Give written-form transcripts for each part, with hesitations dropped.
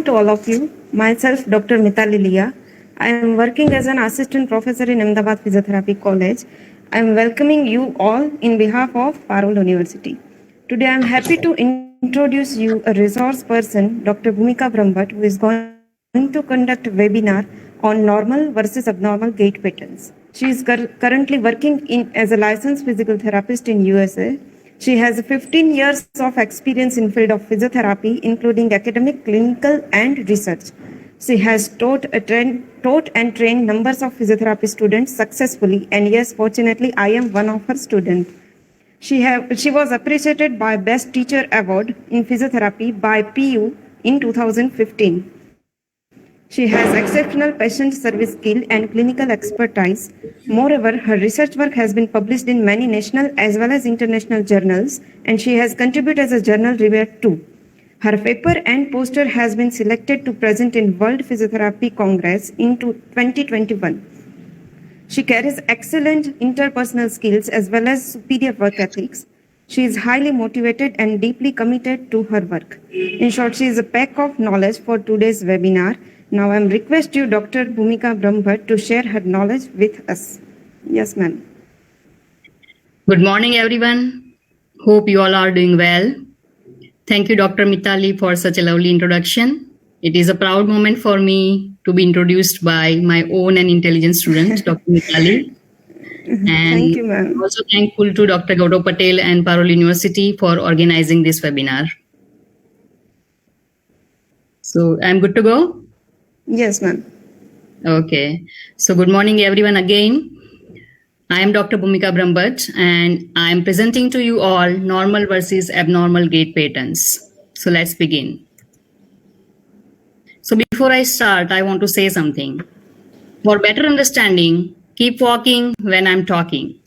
to all of you. Myself, Dr. Mitali Lia. I am working as an assistant professor in Ahmedabad Physiotherapy College. I am welcoming you all in behalf of Parul University. Today, I am happy to introduce you a resource person, Dr. Bhumika Brahmbhatt, who is going to conduct a webinar on normal versus abnormal gait patterns. She is currently working as a licensed physical therapist in USA. She has 15 years of experience in field of physiotherapy, including academic, clinical, and research. She has taught and trained numbers of physiotherapy students successfully, and yes, fortunately, I am one of her students. She was appreciated by Best Teacher Award in Physiotherapy by PU in 2015. She has exceptional patient service skill and clinical expertise. Moreover, her research work has been published in many national as well as international journals, and she has contributed as a journal reviewer too. Her paper and poster has been selected to present in World Physiotherapy Congress in 2021. She carries excellent interpersonal skills as well as superior work ethics. She is highly motivated and deeply committed to her work. In short, she is a pack of knowledge for today's webinar. Now I am request you, Dr. Bhumika Brahmbhatt, to share her knowledge with us. Yes, ma'am. Good morning, everyone. Hope you all are doing well. Thank you, Dr. Mitali, for such a lovely introduction. It is a proud moment for me to be introduced by my own and intelligent student, Dr. Mitali. And thank you, ma'am. I'm also thankful to Dr. Gaurav Patel and Parul University for organizing this webinar. So I'm good to go? Yes, ma'am. Okay. So good morning, everyone again. I am Dr. Bhumika Brahmbhatt, and I am presenting to you all normal versus abnormal gait patterns. So let's begin. So before I start, I want to say something. For better understanding, keep walking when I'm talking.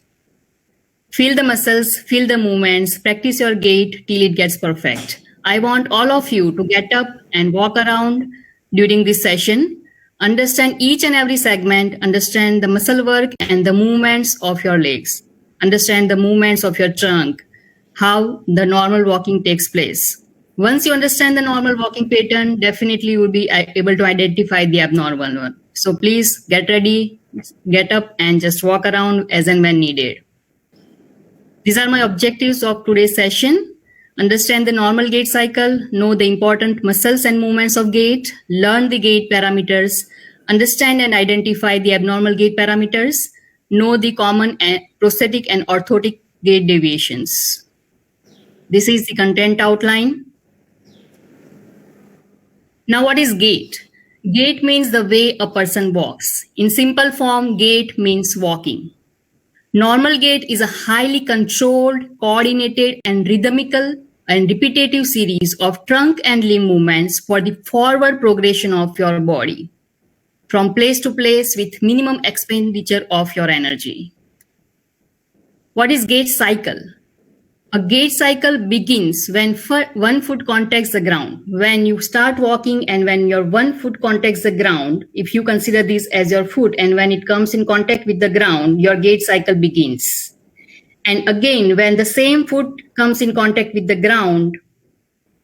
Feel the muscles, feel the movements, practice your gait till it gets perfect. I want all of you to get up and walk around during this session. Understand each and every segment, understand the muscle work and the movements of your legs. Understand the movements of your trunk, how the normal walking takes place. Once you understand the normal walking pattern, definitely you will be able to identify the abnormal one. So please get ready, get up and just walk around as and when needed. These are my objectives of today's session. Understand the normal gait cycle, know the important muscles and movements of gait, learn the gait parameters, understand and identify the abnormal gait parameters, know the common prosthetic and orthotic gait deviations. This is the content outline. Now, what is gait? Gait means the way a person walks. In simple form, gait means walking. Normal gait is a highly controlled, coordinated, and rhythmical and repetitive series of trunk and limb movements for the forward progression of your body from place to place with minimum expenditure of your energy. What is gait cycle? A gait cycle begins when one foot contacts the ground. When you start walking and when your one foot contacts the ground, if you consider this as your foot, and when it comes in contact with the ground, your gait cycle begins. And again, when the same foot comes in contact with the ground,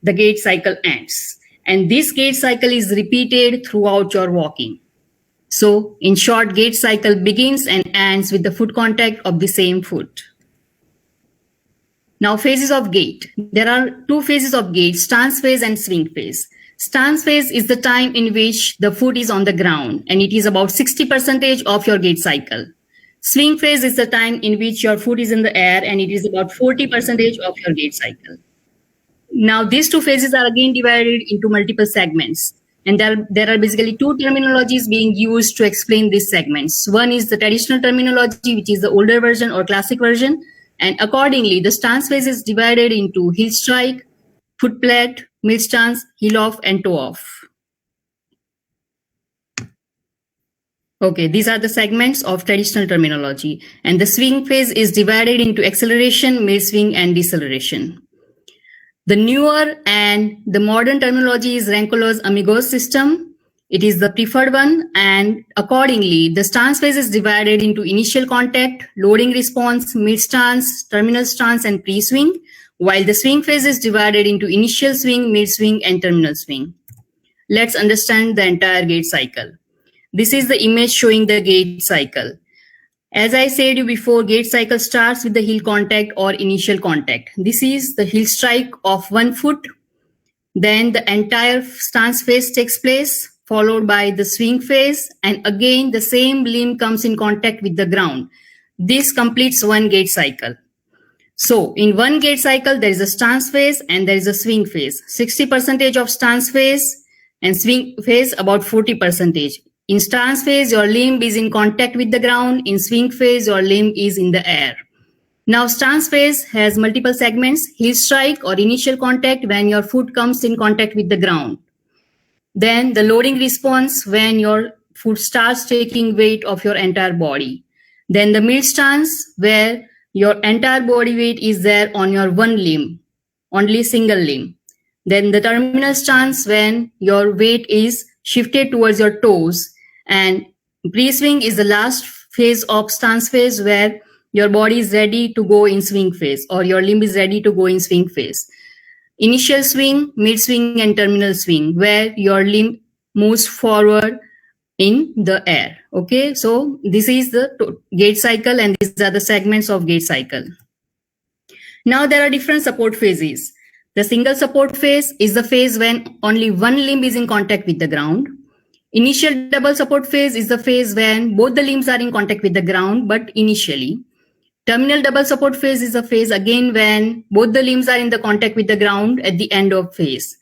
the gait cycle ends. And this gait cycle is repeated throughout your walking. So, in short, gait cycle begins and ends with the foot contact of the same foot. Now, phases of gait. There are two phases of gait, stance phase and swing phase. Stance phase is the time in which the foot is on the ground, and it is about 60% of your gait cycle. Swing phase is the time in which your foot is in the air, and it is about 40% of your gait cycle. Now, these two phases are again divided into multiple segments. And there are basically two terminologies being used to explain these segments. One is the traditional terminology, which is the older version or classic version. And accordingly, the stance phase is divided into heel strike, foot plate, mid stance, heel off, and toe off. Okay, these are the segments of traditional terminology. And the swing phase is divided into acceleration, mid swing, and deceleration. The newer and the modern terminology is Rancolos Amigos system. It is the preferred one, and accordingly, the stance phase is divided into initial contact, loading response, mid stance, terminal stance, and pre-swing, while the swing phase is divided into initial swing, mid swing, and terminal swing. let's understand the entire gait cycle. This is the image showing the gait cycle. As I said you before, gait cycle starts with the heel contact or initial contact. This is the heel strike of one foot. Then the entire stance phase takes place, followed by the swing phase, and again the same limb comes in contact with the ground. This completes one gait cycle. So in one gait cycle, there is a stance phase and there is a swing phase. 60% of stance phase and swing phase about 40%. In stance phase, your limb is in contact with the ground. In swing phase, your limb is in the air. Now, stance phase has multiple segments: heel strike or initial contact when your foot comes in contact with the ground. Then the loading response when your foot starts taking weight of your entire body. Then the mid stance where your entire body weight is there on your one limb, only single limb. Then the terminal stance when your weight is shifted towards your toes. And pre-swing is the last phase of stance phase where your body is ready to go in swing phase or your limb is ready to go in swing phase. Initial swing, mid swing, and terminal swing where your limb moves forward in the air. Okay, so this is the gait cycle and these are the segments of gait cycle. Now there are different support phases. The single support phase is the phase when only one limb is in contact with the ground. Initial double support phase is the phase when both the limbs are in contact with the ground, but initially. Terminal double support phase is a phase again when both the limbs are in the contact with the ground at the end of phase,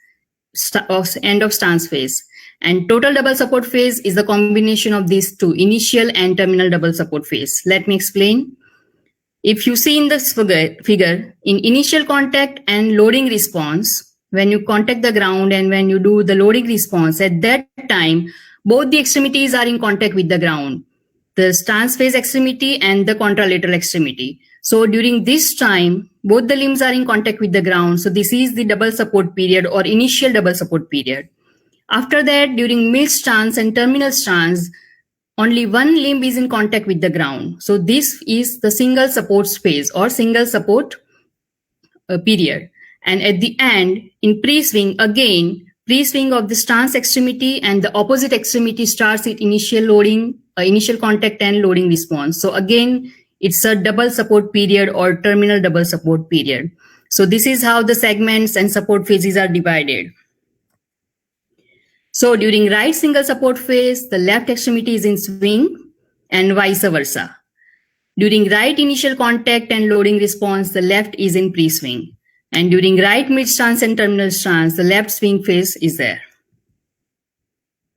end of stance phase. And total double support phase is the combination of these two, initial and terminal double support phase. Let me explain. If you see in this figure, in initial contact and loading response, when you contact the ground and when you do the loading response, at that time, both the extremities are in contact with the ground, the stance phase extremity and the contralateral extremity. So during this time, both the limbs are in contact with the ground. So this is the double support period or initial double support period. After that, during mid stance and terminal stance, only one limb is in contact with the ground. So this is the single support phase or single support period. And at the end, in pre-swing, again, pre-swing of the stance extremity and the opposite extremity starts with initial loading, initial contact and loading response. So again, it's a double support period or terminal double support period. So this is how the segments and support phases are divided. So during right single support phase, the left extremity is in swing and vice versa. During right initial contact and loading response, the left is in pre-swing. And during right mid stance and terminal stance, the left swing phase is there.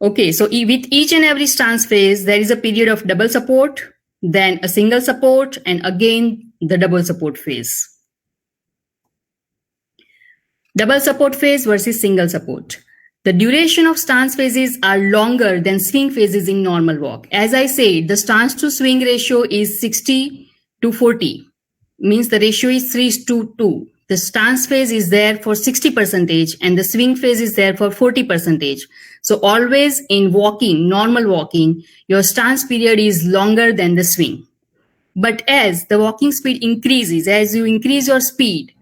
Okay, so with each and every stance phase, there is a period of double support, then a single support, and again the double support phase. Double support phase versus single support. The duration of stance phases are longer than swing phases in normal walk. As I said, the stance to swing ratio is 60 to 40, means the ratio is 3:2. The stance phase is there for 60% and the swing phase is there for 40%. So always in walking, normal walking, your stance period is longer than the swing. But as the walking speed increases, as you increase your speed,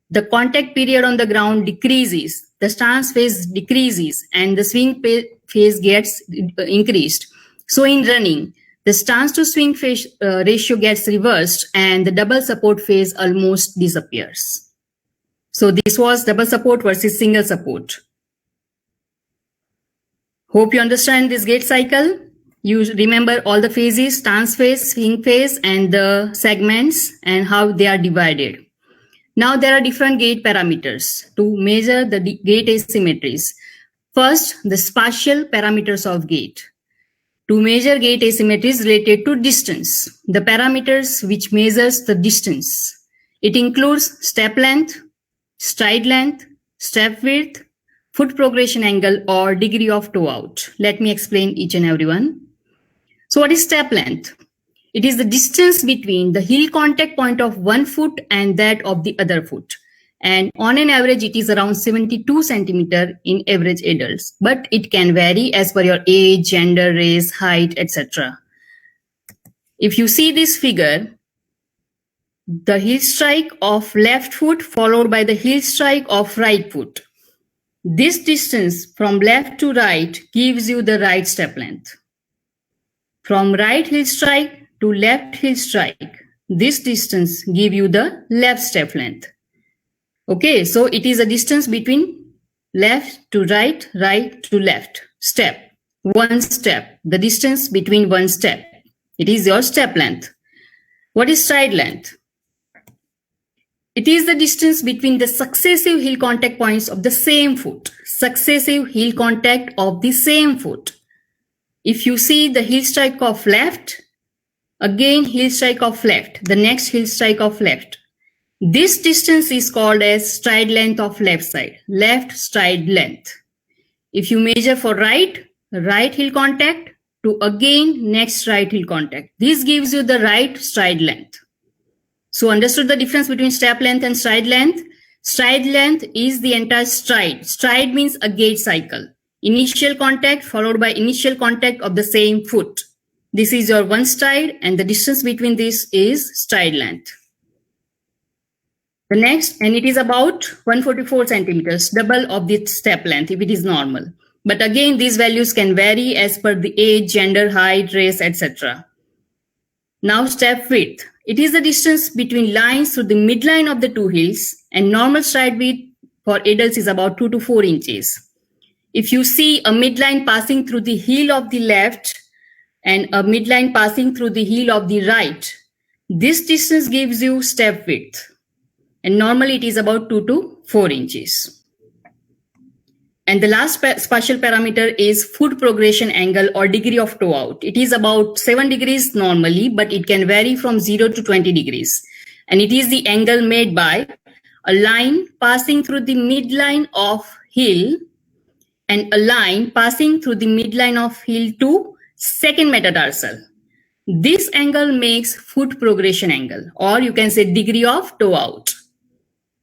the contact period on the ground decreases, the stance phase decreases, and the swing phase gets increased. So in running, the stance to swing phase ratio gets reversed and the double support phase almost disappears. So this was double support versus single support. Hope you understand this gait cycle. You remember all the phases, stance phase, swing phase, and the segments and how they are divided. Now there are different gait parameters to measure the gait asymmetries. First, the spatial parameters of gait. To measure gait asymmetries related to distance, the parameters which measures the distance. It includes step length, stride length, step width, foot progression angle, or degree of toe out. Let me explain each and every one. So what is step length? It is the distance between the heel contact point of one foot and that of the other foot. And on an average, it is around 72 centimeter in average adults, but it can vary as per your age, gender, race, height, etc. If you see this figure, the heel strike of left foot followed by the heel strike of right foot. This distance from left to right gives you the right step length. From right heel strike to left heel strike, this distance gives you the left step length. Okay, so it is a distance between left to right, right to left. Step. One step. The distance between one step. It is your step length. What is stride length? It is the distance between the successive heel contact points of the same foot. Successive heel contact of the same foot. If you see the heel strike of left, again heel strike of left, the next heel strike of left. This distance is called as stride length of left side, left stride length. If you measure for right heel contact to again next right heel contact, this gives you the right stride length. So understood the difference between step length and stride length? Stride length is the entire stride. Stride means a gait cycle. Initial contact followed by initial contact of the same foot. This is your one stride and the distance between this is stride length. The next, and it is about 144 centimeters, double of the step length if it is normal. But again, these values can vary as per the age, gender, height, race, etc. Now step width. It is the distance between lines through the midline of the two heels, and normal stride width for adults is about 2 to 4 inches. If you see a midline passing through the heel of the left and a midline passing through the heel of the right, this distance gives you step width. And normally it is about 2 to 4 inches. And the last spatial parameter is foot progression angle or degree of toe out. It is about 7 degrees normally, but it can vary from 0 to 20 degrees. And it is the angle made by a line passing through the midline of heel and a line passing through the midline of heel to second metatarsal. This angle makes foot progression angle, or you can say degree of toe out.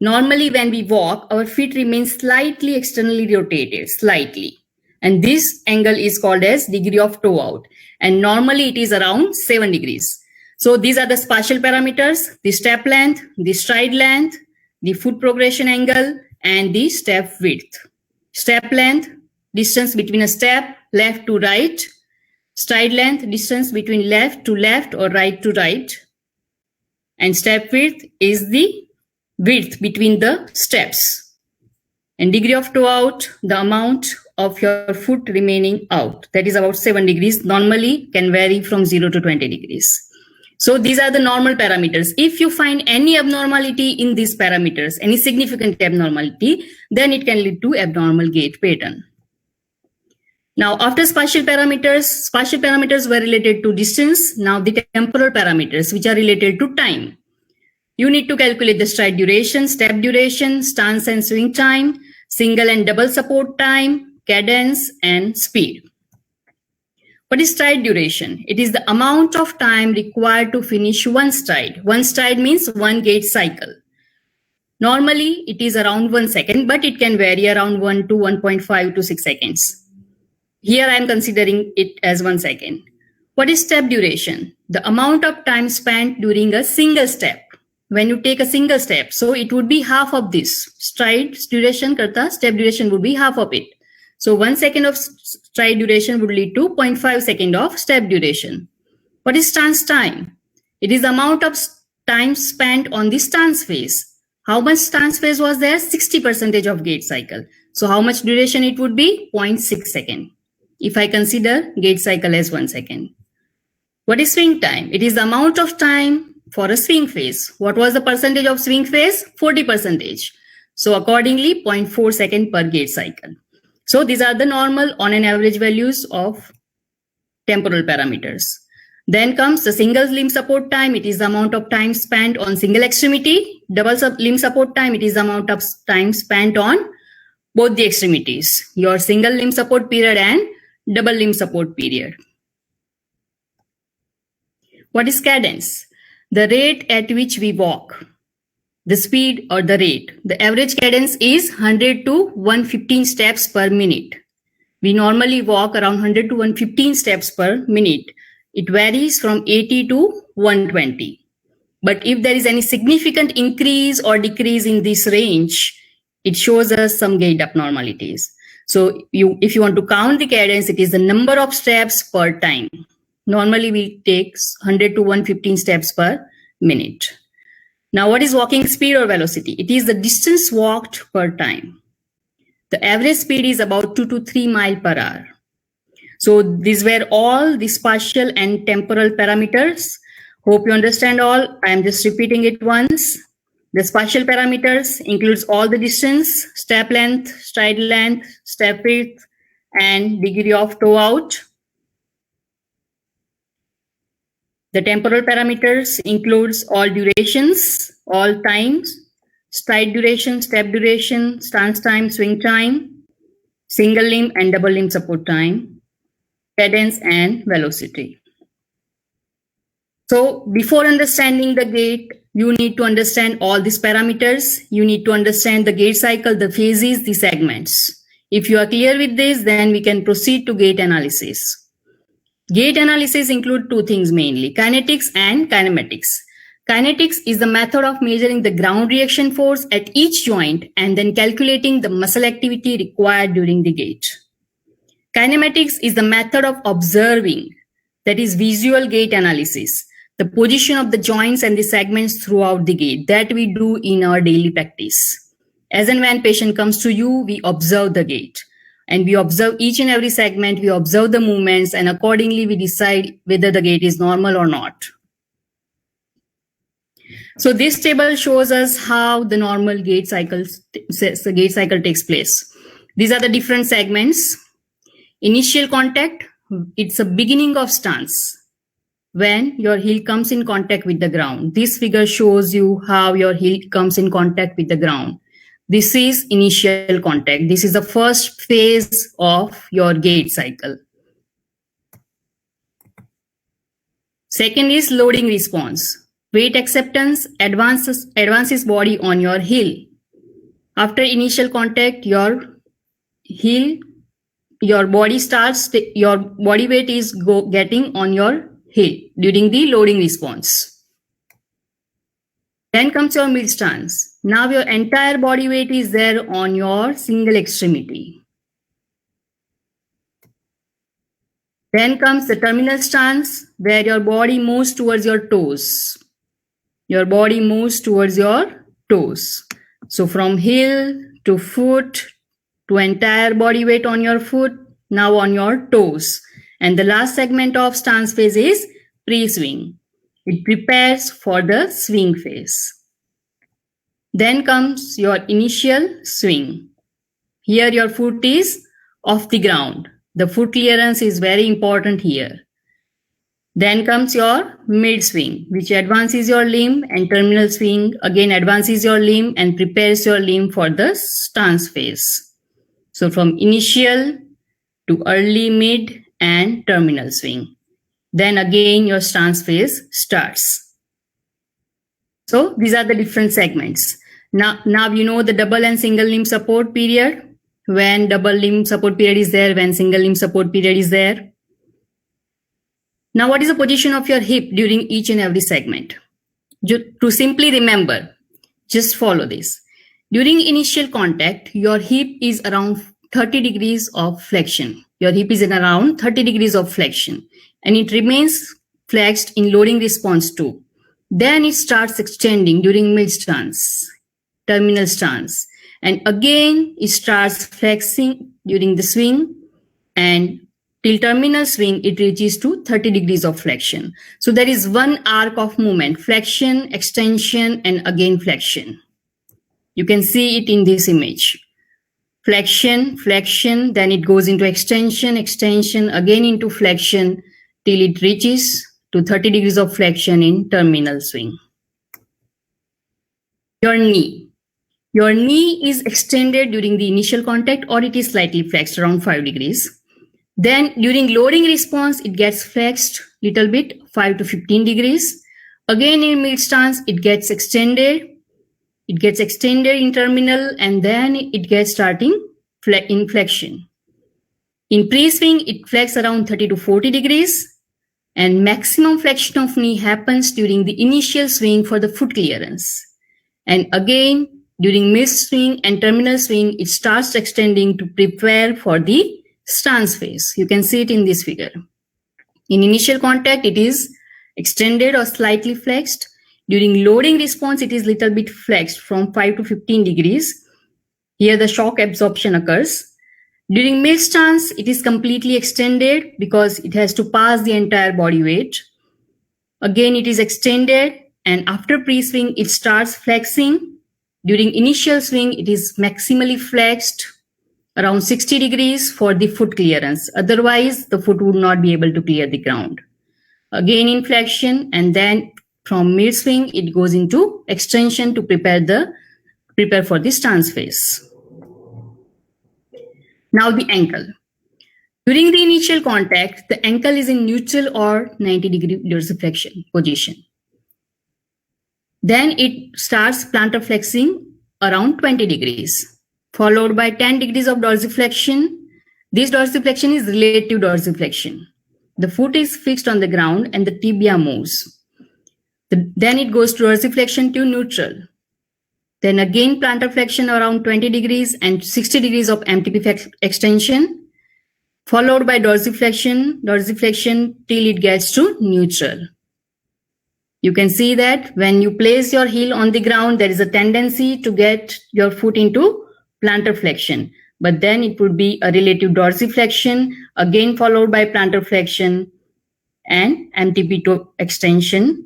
Normally, when we walk, our feet remain slightly externally rotated, slightly. And this angle is called as degree of toe out. And normally it is around 7 degrees. So these are the spatial parameters, the step length, the stride length, the foot progression angle, and the step width. Step length, distance between a step, left to right. Stride length, distance between left to left or right to right. And step width is the width between the steps. And degree of toe out, the amount of your foot remaining out. That is about 7 degrees. Normally can vary from 0 to 20 degrees. So these are the normal parameters. If you find any abnormality in these parameters, any significant abnormality, then it can lead to abnormal gait pattern. Now, after spatial parameters were related to distance. Now the temporal parameters, which are related to time. You need to calculate the stride duration, step duration, stance and swing time, single and double support time, cadence, and speed. What is stride duration? It is the amount of time required to finish one stride. One stride means one gait cycle. Normally, it is around 1 second, but it can vary around 1 to 1.5 to 6 seconds. Here I am considering it as 1 second. What is step duration? The amount of time spent during a single step. When you take a single step, so it would be half of this. Stride duration karta, step duration would be half of it. So 1 second of stride duration would lead to 0.5 second of step duration. What is stance time? It is the amount of time spent on the stance phase. How much stance phase was there? 60% of gait cycle. So how much duration it would be? 0.6 second. If I consider gait cycle as 1 second. What is swing time? It is the amount of time for a swing phase. What was the percentage of swing phase? 40%. So accordingly, 0.4 second per gait cycle. So these are the normal on an average values of temporal parameters. Then comes the single limb support time. It is the amount of time spent on single extremity. Double limb support time. It is the amount of time spent on both the extremities. Your single limb support period and double limb support period. What is cadence? The rate at which we walk, the speed or the rate. The average cadence is 100 to 115 steps per minute. We normally walk around 100 to 115 steps per minute. It varies from 80 to 120. But if there is any significant increase or decrease in this range, it shows us some gait abnormalities. So if you want to count the cadence, it is the number of steps per time. Normally we take 100 to 115 steps per minute. Now what is walking speed or velocity? It is the distance walked per time. The average speed is about 2 to 3 miles per hour. So these were all the spatial and temporal parameters. Hope you understand all. I am just repeating it once. The spatial parameters includes all the distance, step length, stride length, step width, and degree of toe out. The temporal parameters includes all durations, all times, stride duration, step duration, stance time, swing time, single limb and double limb support time, cadence and velocity. So before understanding the gait, you need to understand all these parameters. You need to understand the gait cycle, the phases, the segments. If you are clear with this, then we can proceed to gait analysis. Gait analysis include two things mainly, kinetics and kinematics. Kinetics is the method of measuring the ground reaction force at each joint and then calculating the muscle activity required during the gait. Kinematics is the method of observing, that is visual gait analysis, the position of the joints and the segments throughout the gait that we do in our daily practice. As and when patient comes to you, we observe the gait and we observe each and every segment, we observe the movements, and accordingly we decide whether the gait is normal or not. So this table shows us how the normal gait cycle takes place. These are the different segments. Initial contact, it's a beginning of stance. When your heel comes in contact with the ground. This figure shows you how your heel comes in contact with the ground. This is initial contact. This is the first phase of your gait cycle. Second is loading response. Weight acceptance advances body on your heel. After initial contact, your body weight is getting on your heel during the loading response. Then comes your mid stance. Now your entire body weight is there on your single extremity. Then comes the terminal stance, where your body moves towards your toes. Your body moves towards your toes. So from heel to foot to entire body weight on your foot, now on your toes. And the last segment of stance phase is pre-swing. It prepares for the swing phase. Then comes your initial swing. Here your foot is off the ground. The foot clearance is very important here. Then comes your mid swing, which advances your limb, and terminal swing again advances your limb and prepares your limb for the stance phase. So from initial to early, mid and terminal swing. Then again your stance phase starts. So these are the different segments. Now you know the double and single limb support period. When double limb support period is there, when single limb support period is there. Now what is the position of your hip during each and every segment? To simply remember, just follow this. During initial contact, your hip is around 30 degrees of flexion. Your hip is in around 30 degrees of flexion and it remains flexed in loading response too. Then it starts extending during mid stance, terminal stance, and again it starts flexing during the swing, and till terminal swing it reaches to 30 degrees of flexion. So there is one arc of movement, flexion, extension, and again flexion. You can see it in this image. Flexion, flexion, then it goes into extension, extension, again into flexion till it reaches to 30 degrees of flexion in terminal swing. Your knee. Your knee is extended during the initial contact or it is slightly flexed around 5 degrees. Then during loading response, it gets flexed little bit 5 to 15 degrees. Again in mid stance, it gets extended. It gets extended in terminal and then it gets starting in flexion. In pre-swing, it flexes around 30 to 40 degrees and maximum flexion of knee happens during the initial swing for the foot clearance. And again, During mid swing and terminal swing, it starts extending to prepare for the stance phase. You can see it in this figure. In initial contact, it is extended or slightly flexed. During loading response, it is little bit flexed from 5 to 15 degrees. Here the shock absorption occurs. During mid stance, it is completely extended because it has to pass the entire body weight. Again, it is extended, and after pre-swing, it starts flexing. During initial swing, it is maximally flexed around 60 degrees for the foot clearance. Otherwise, the foot would not be able to clear the ground. Again in flexion, and then from mid swing, it goes into extension to prepare for the stance phase. Now the ankle. During the initial contact, the ankle is in neutral or 90-degree dorsiflexion position. Then it starts plantar flexing around 20 degrees, followed by 10 degrees of dorsiflexion. This dorsiflexion is relative dorsiflexion. The foot is fixed on the ground and the tibia moves. Then it goes to dorsiflexion to neutral. Then again plantar flexion around 20 degrees and 60 degrees of MTP extension, followed by dorsiflexion till it gets to neutral. You can see that when you place your heel on the ground, there is a tendency to get your foot into plantar flexion. But then it would be a relative dorsiflexion, again followed by plantar flexion and MTP toe extension,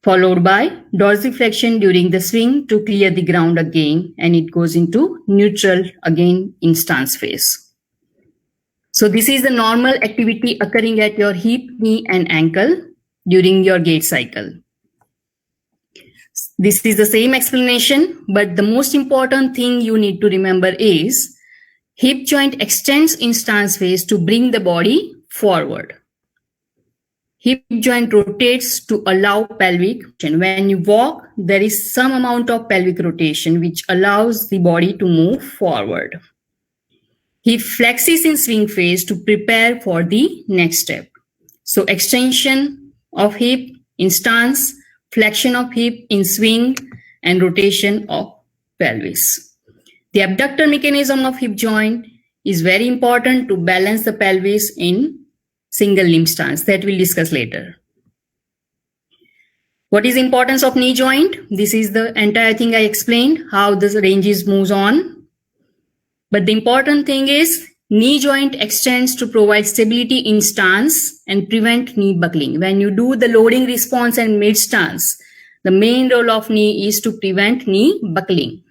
followed by dorsiflexion during the swing to clear the ground again, and it goes into neutral again in stance phase. So this is the normal activity occurring at your hip, knee, and ankle during your gait cycle. This is the same explanation, but the most important thing you need to remember is hip joint extends in stance phase to bring the body forward. Hip joint rotates to allow pelvic rotation. When you walk, there is some amount of pelvic rotation which allows the body to move forward. Hip flexes in swing phase to prepare for the next step. So extension of hip in stance, flexion of hip in swing, and rotation of pelvis. The abductor mechanism of hip joint is very important to balance the pelvis in single limb stance that we'll discuss later. What is the importance of knee joint? This is the entire thing I explained, how the ranges moves on. But the important thing is knee joint extends to provide stability in stance and prevent knee buckling. When you do the loading response and mid stance, the main role of knee is to prevent knee buckling.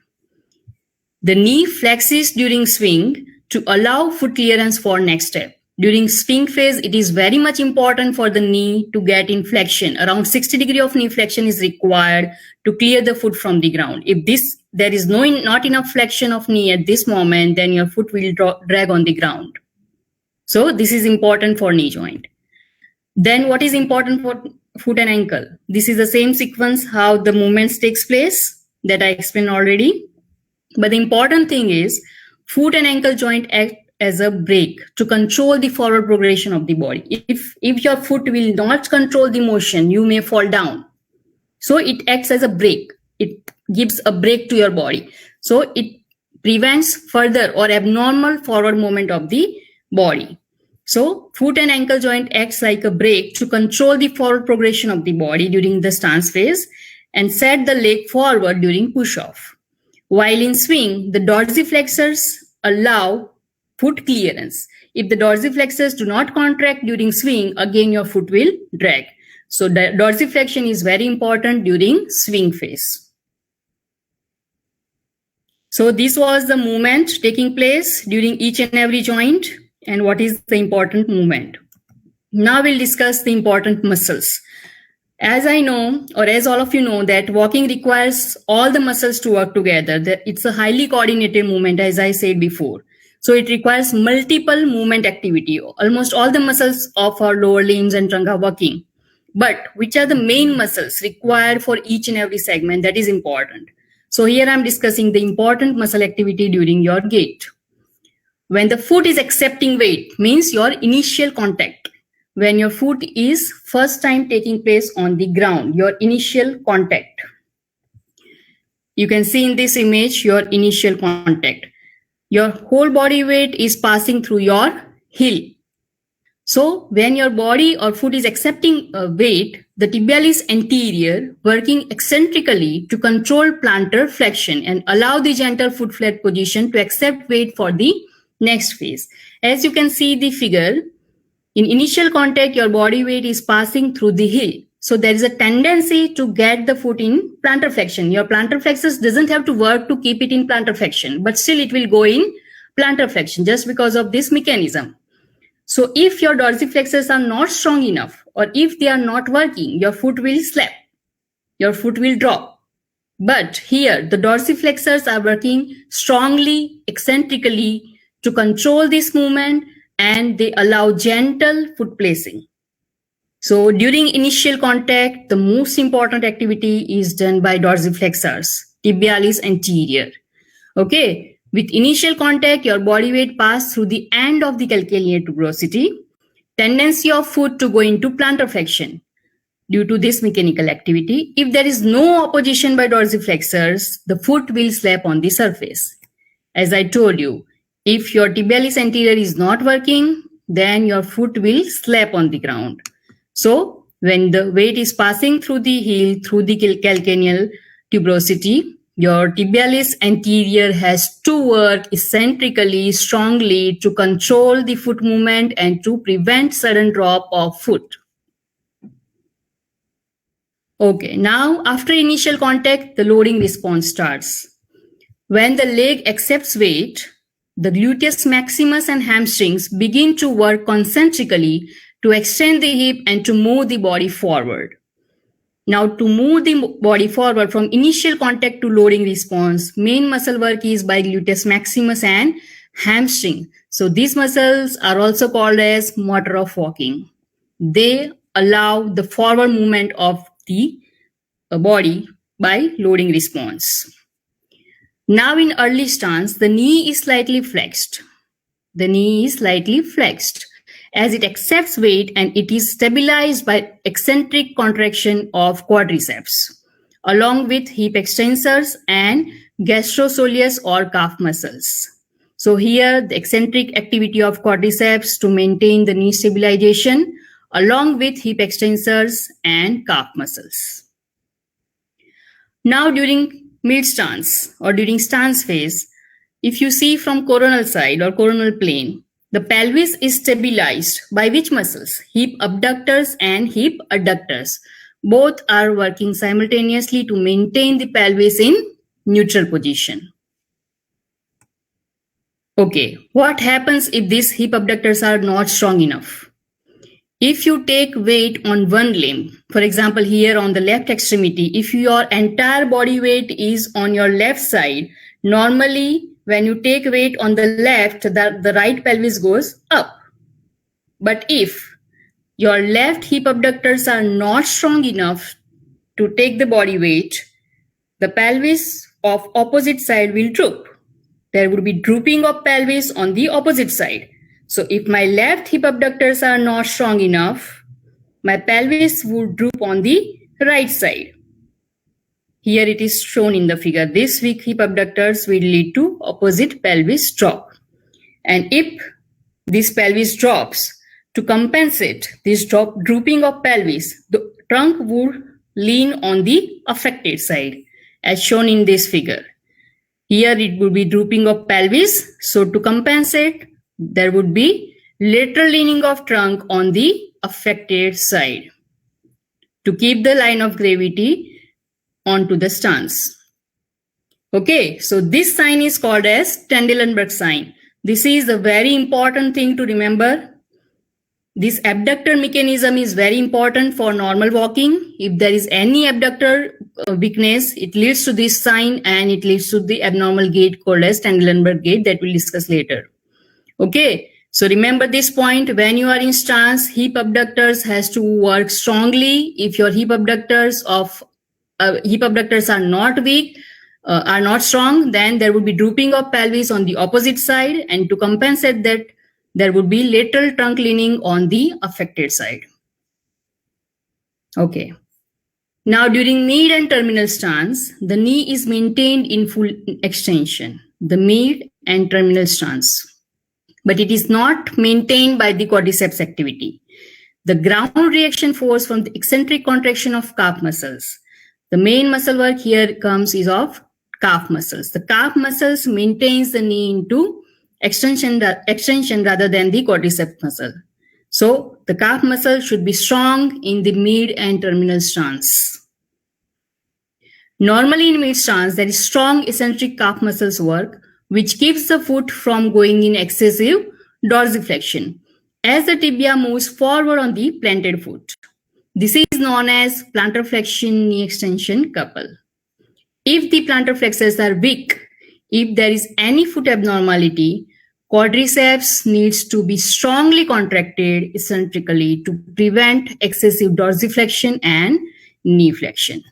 The knee flexes during swing to allow foot clearance for next step. During swing phase, it is very much important for the knee to get in flexion. Around 60 degree of knee flexion is required to clear the foot from the ground. If there is not enough flexion of knee at this moment, then your foot will drag on the ground. So this is important for knee joint. Then what is important for foot and ankle? This is the same sequence how the movements takes place that I explained already. But the important thing is foot and ankle joint act as a brake to control the forward progression of the body. If your foot will not control the motion, you may fall down. So it acts as a brake. It gives a brake to your body. So it prevents further or abnormal forward movement of the body. So foot and ankle joint acts like a brake to control the forward progression of the body during the stance phase and set the leg forward during push-off. While in swing, the dorsiflexors allow foot clearance. If the dorsiflexors do not contract during swing, again your foot will drag. So the dorsiflexion is very important during swing phase. So this was the movement taking place during each and every joint and what is the important movement. Now we'll discuss the important muscles. As I know, or as all of you know, that walking requires all the muscles to work together. It's a highly coordinated movement, as I said before. So it requires multiple movement activity. Almost all the muscles of our lower limbs and trunk are working. But which are the main muscles required for each and every segment? That is important. So here I'm discussing the important muscle activity during your gait. When the foot is accepting weight, means your initial contact. When your foot is first time taking place on the ground, your initial contact. You can see in this image your initial contact. Your whole body weight is passing through your heel. So when your body or foot is accepting weight, the tibialis anterior working eccentrically to control plantar flexion and allow the gentle foot flat position to accept weight for the next phase. As you can see the figure, in initial contact, your body weight is passing through the heel. So there is a tendency to get the foot in plantar flexion. Your plantar flexus doesn't have to work to keep it in plantar flexion, but still it will go in plantar flexion just because of this mechanism. So if your dorsiflexors are not strong enough, or if they are not working, your foot will slap, your foot will drop. But here the dorsiflexors are working strongly, eccentrically to control this movement, and they allow gentle foot placing. So during initial contact, the most important activity is done by dorsiflexors, tibialis anterior. Okay. With initial contact, your body weight passes through the end of the calcaneal tuberosity, tendency of foot to go into plantar flexion due to this mechanical activity. If there is no opposition by dorsiflexors, the foot will slap on the surface. As I told you, if your tibialis anterior is not working, then your foot will slap on the ground. So when the weight is passing through the heel, through the calcaneal tuberosity, your tibialis anterior has to work eccentrically, strongly to control the foot movement and to prevent sudden drop of foot. Okay, now after initial contact, the loading response starts. When the leg accepts weight, the gluteus maximus and hamstrings begin to work concentrically to extend the hip and to move the body forward. Now, to move the body forward from initial contact to loading response, main muscle work is by gluteus maximus and hamstring. So these muscles are also called as motor of walking. They allow the forward movement of the body by loading response. Now in early stance, the knee is slightly flexed. The knee is slightly flexed as it accepts weight, and it is stabilized by eccentric contraction of quadriceps, along with hip extensors and gastrosoleus or calf muscles. So here the eccentric activity of quadriceps to maintain the knee stabilization, along with hip extensors and calf muscles. Now during mid stance or during stance phase, if you see from coronal side or coronal plane, the pelvis is stabilized by which muscles? Hip abductors and hip adductors. Both are working simultaneously to maintain the pelvis in neutral position. Okay, what happens if these hip abductors are not strong enough? If you take weight on one limb, for example, here on the left extremity, if your entire body weight is on your left side, normally when you take weight on the left, the right pelvis goes up. But if your left hip abductors are not strong enough to take the body weight, the pelvis of opposite side will droop. There would be drooping of pelvis on the opposite side. So if my left hip abductors are not strong enough, my pelvis would droop on the right side. Here it is shown in the figure. This weak hip abductors will lead to opposite pelvis drop. And if this pelvis drops, to compensate this drooping of pelvis, the trunk would lean on the affected side, as shown in this figure. Here it would be drooping of pelvis. So to compensate, there would be lateral leaning of trunk on the affected side to keep the line of gravity onto the stance. Okay, so this sign is called as Trendelenburg sign. This is a very important thing to remember. This abductor mechanism is very important for normal walking. If there is any abductor weakness, it leads to this sign and it leads to the abnormal gait called as Trendelenburg gait that we'll discuss later. Okay, so remember this point. When you are in stance, hip abductors has to work strongly. If your hip abductors are not weak, are not strong, then there would be drooping of pelvis on the opposite side, and to compensate that, there would be lateral trunk leaning on the affected side. Okay. Now, during mid and terminal stance, the knee is maintained in full extension, the mid and terminal stance, but it is not maintained by the quadriceps activity. The ground reaction force from the eccentric contraction of calf muscles. The main muscle work here comes is of calf muscles. The calf muscles maintains the knee into extension rather than the quadriceps muscle. So the calf muscle should be strong in the mid and terminal stance. Normally in mid stance, there is strong eccentric calf muscles work, which keeps the foot from going in excessive dorsiflexion as the tibia moves forward on the planted foot. This is known as plantar flexion knee extension couple. If the plantar flexors are weak, if there is any foot abnormality, quadriceps needs to be strongly contracted eccentrically to prevent excessive dorsiflexion and knee flexion.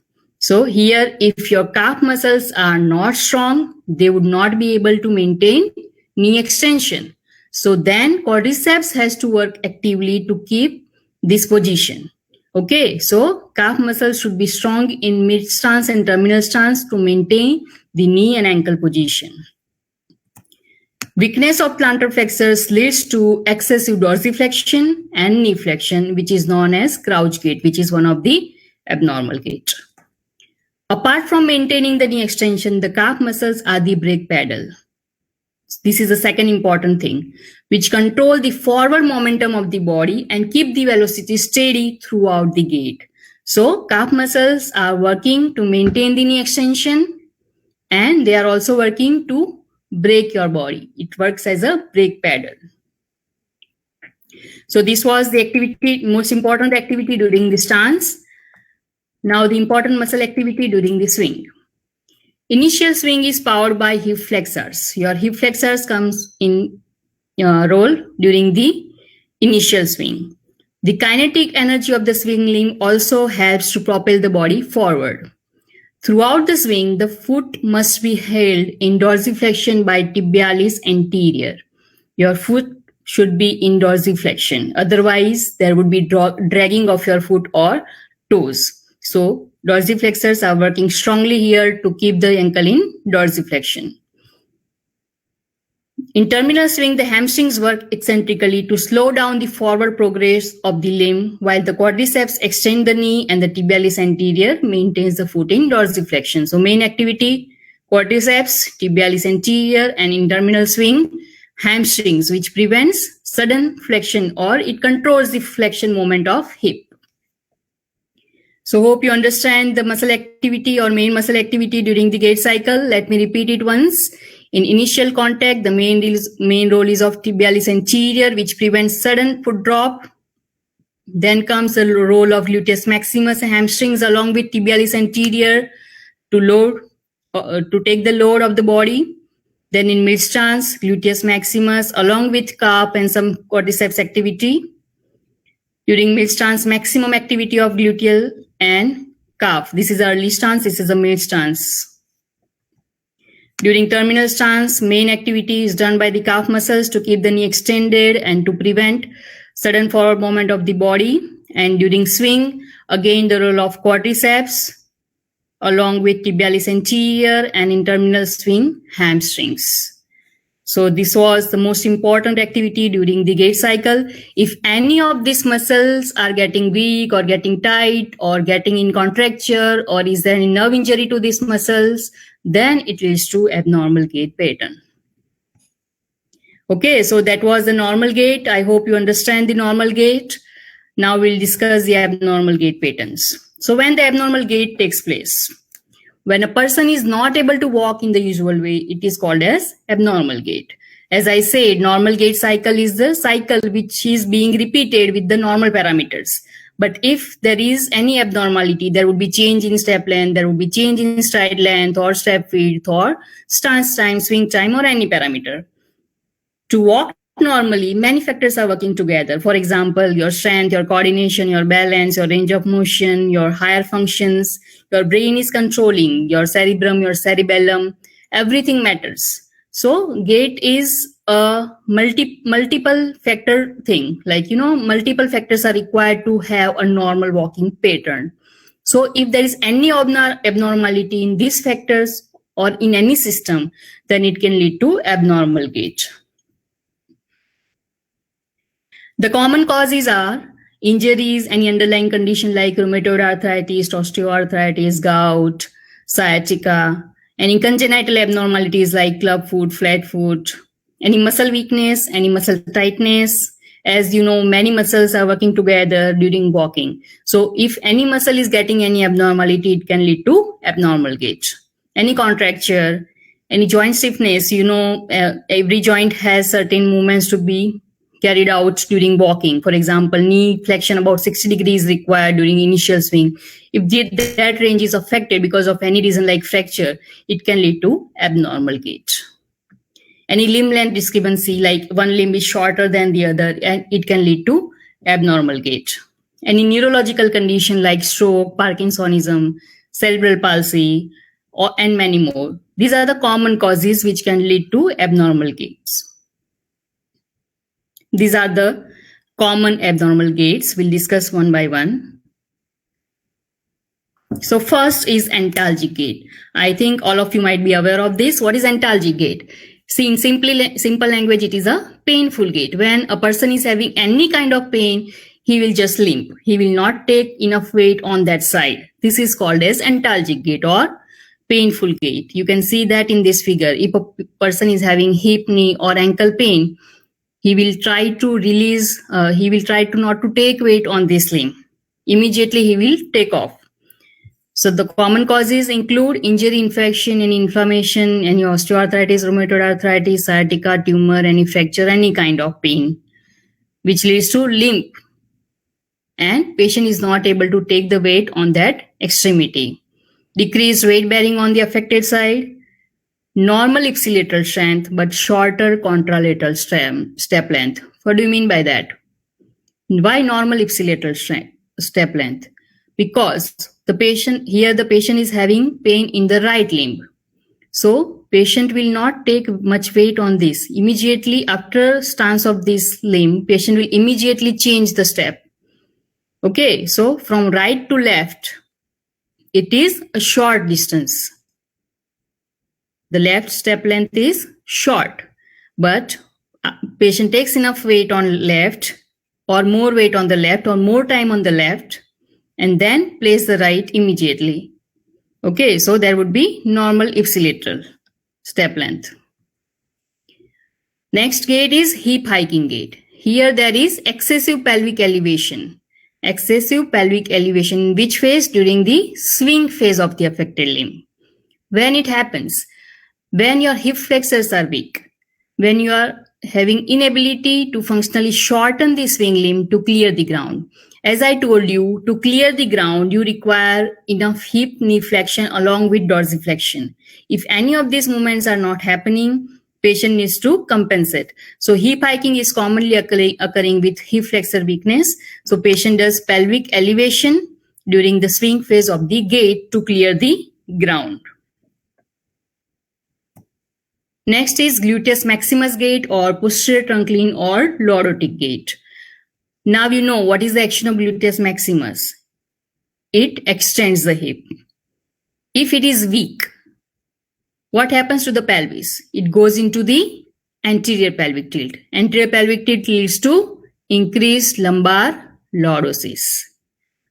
So here, if your calf muscles are not strong, they would not be able to maintain knee extension. So then quadriceps has to work actively to keep this position. Okay, so calf muscles should be strong in mid stance and terminal stance to maintain the knee and ankle position. Weakness of plantar flexors leads to excessive dorsiflexion and knee flexion, which is known as crouch gait, which is one of the abnormal gait. Apart from maintaining the knee extension, the calf muscles are the brake pedal. This is the second important thing, which control the forward momentum of the body and keep the velocity steady throughout the gait. So calf muscles are working to maintain the knee extension, and they are also working to brake your body. It works as a brake pedal. So this was the activity, most important activity during the stance. Now the important muscle activity during the swing. Initial swing is powered by hip flexors. Your hip flexors comes in role during the initial swing. The kinetic energy of the swing limb also helps to propel the body forward. Throughout the swing, the foot must be held in dorsiflexion by tibialis anterior. Your foot should be in dorsiflexion. Otherwise, there would be dragging of your foot or toes. So dorsiflexors are working strongly here to keep the ankle in dorsiflexion. In terminal swing, the hamstrings work eccentrically to slow down the forward progress of the limb, while the quadriceps extend the knee and the tibialis anterior maintains the foot in dorsiflexion. So main activity, quadriceps, tibialis anterior, and in terminal swing, hamstrings, which prevents sudden flexion or it controls the flexion moment of hip. So hope you understand the muscle activity or main muscle activity during the gait cycle. Let me repeat it once. In initial contact, the main role is of tibialis anterior, which prevents sudden foot drop. Then comes the role of gluteus maximus and hamstrings along with tibialis anterior to take the load of the body. Then in mid stance, gluteus maximus along with calf and some quadriceps activity. During mid stance, maximum activity of gluteal and calf. This is early stance, this is a mid stance. During terminal stance, main activity is done by the calf muscles to keep the knee extended and to prevent sudden forward movement of the body. And during swing, again the role of quadriceps along with tibialis anterior, and in terminal swing, hamstrings. So this was the most important activity during the gait cycle. If any of these muscles are getting weak or getting tight or getting in contracture, or is there any nerve injury to these muscles, then it leads to abnormal gait pattern. Okay, so that was the normal gait. I hope you understand the normal gait. Now we'll discuss the abnormal gait patterns. So when the abnormal gait takes place, when a person is not able to walk in the usual way, it is called as abnormal gait. As I said, normal gait cycle is the cycle which is being repeated with the normal parameters. But if there is any abnormality, there would be change in step length, there would be change in stride length or step width or stance time, swing time, or any parameter. To walk normally, many factors are working together. For example, your strength, your coordination, your balance, your range of motion, your higher functions, your brain is controlling, your cerebrum, your cerebellum, everything matters. So gait is a multiple factor thing. Like, multiple factors are required to have a normal walking pattern. So if there is any abnormality in these factors or in any system, then it can lead to abnormal gait. The common causes are injuries, any underlying condition like rheumatoid arthritis, osteoarthritis, gout, sciatica, any congenital abnormalities like clubfoot, flat foot, any muscle weakness, any muscle tightness. As you know, many muscles are working together during walking. So if any muscle is getting any abnormality, it can lead to abnormal gait. Any contracture, any joint stiffness, every joint has certain movements to be carried out during walking. For example, knee flexion about 60 degrees required during initial swing. If that range is affected because of any reason like fracture, it can lead to abnormal gait. Any limb length discrepancy, like one limb is shorter than the other, and it can lead to abnormal gait. Any neurological condition like stroke, Parkinsonism, cerebral palsy, and many more. These are the common causes which can lead to abnormal gaits. These are the common abnormal gaits. We'll discuss one by one. So first is antalgic gait. I think all of you might be aware of this. What is antalgic gait? See, in simple language, it is a painful gait. When a person is having any kind of pain, he will just limp. He will not take enough weight on that side. This is called as antalgic gait or painful gait. You can see that in this figure. If a person is having hip, knee or ankle pain, he will try to release, he will try to not to take weight on this limb. Immediately he will take off. So the common causes include injury, infection, and inflammation, any osteoarthritis, rheumatoid arthritis, sciatica, tumor, any fracture, any kind of pain, which leads to limp. And patient is not able to take the weight on that extremity. Decreased weight bearing on the affected side. Normal ipsilateral strength, but shorter contralateral step length. What do you mean by that? Why normal ipsilateral step length? Because the patient is having pain in the right limb. So patient will not take much weight on this. Immediately after stance of this limb, patient will immediately change the step. Okay, so from right to left, it is a short distance. The left step length is short, but patient takes enough weight on left or more weight on the left or more time on the left and then place the right immediately. Okay, so there would be normal ipsilateral step length. Next gait is hip hiking gait. Here there is excessive pelvic elevation. Excessive pelvic elevation in which phase? During the swing phase of the affected limb. When it happens? When your hip flexors are weak, when you are having inability to functionally shorten the swing limb to clear the ground. As I told you, to clear the ground, you require enough hip knee flexion along with dorsiflexion. If any of these movements are not happening, patient needs to compensate. So hip hiking is commonly occurring with hip flexor weakness. So patient does pelvic elevation during the swing phase of the gait to clear the ground. Next is gluteus maximus gait or posterior trunk lean or lordotic gait. Now you know what is the action of gluteus maximus. It extends the hip. If it is weak, what happens to the pelvis? It goes into the anterior pelvic tilt. Anterior pelvic tilt leads to increased lumbar lordosis.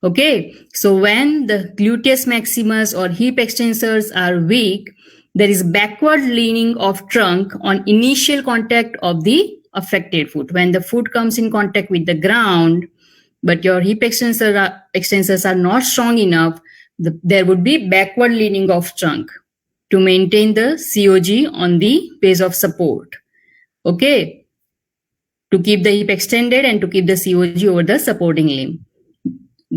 Okay, so when the gluteus maximus or hip extensors are weak, there is backward leaning of trunk on initial contact of the affected foot. When the foot comes in contact with the ground, but your hip extensors are not strong enough, there would be backward leaning of trunk to maintain the COG on the base of support. Okay, to keep the hip extended and to keep the COG over the supporting limb.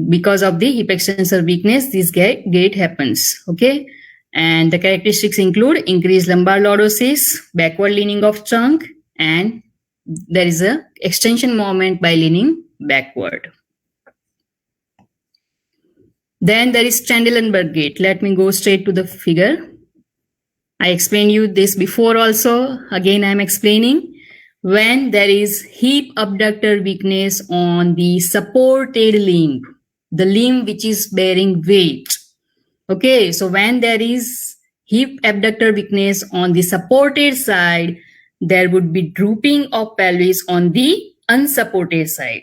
Because of the hip extensor weakness, this gait happens. Okay. And the characteristics include increased lumbar lordosis, backward leaning of trunk, and there is a extension moment by leaning backward. Then there is Trendelenburg gait. Let me go straight to the figure. I explained you this before also. Again, I am explaining. When there is hip abductor weakness on the supported limb, the limb which is bearing weight. Okay, so when there is hip abductor weakness on the supported side, there would be drooping of pelvis on the unsupported side.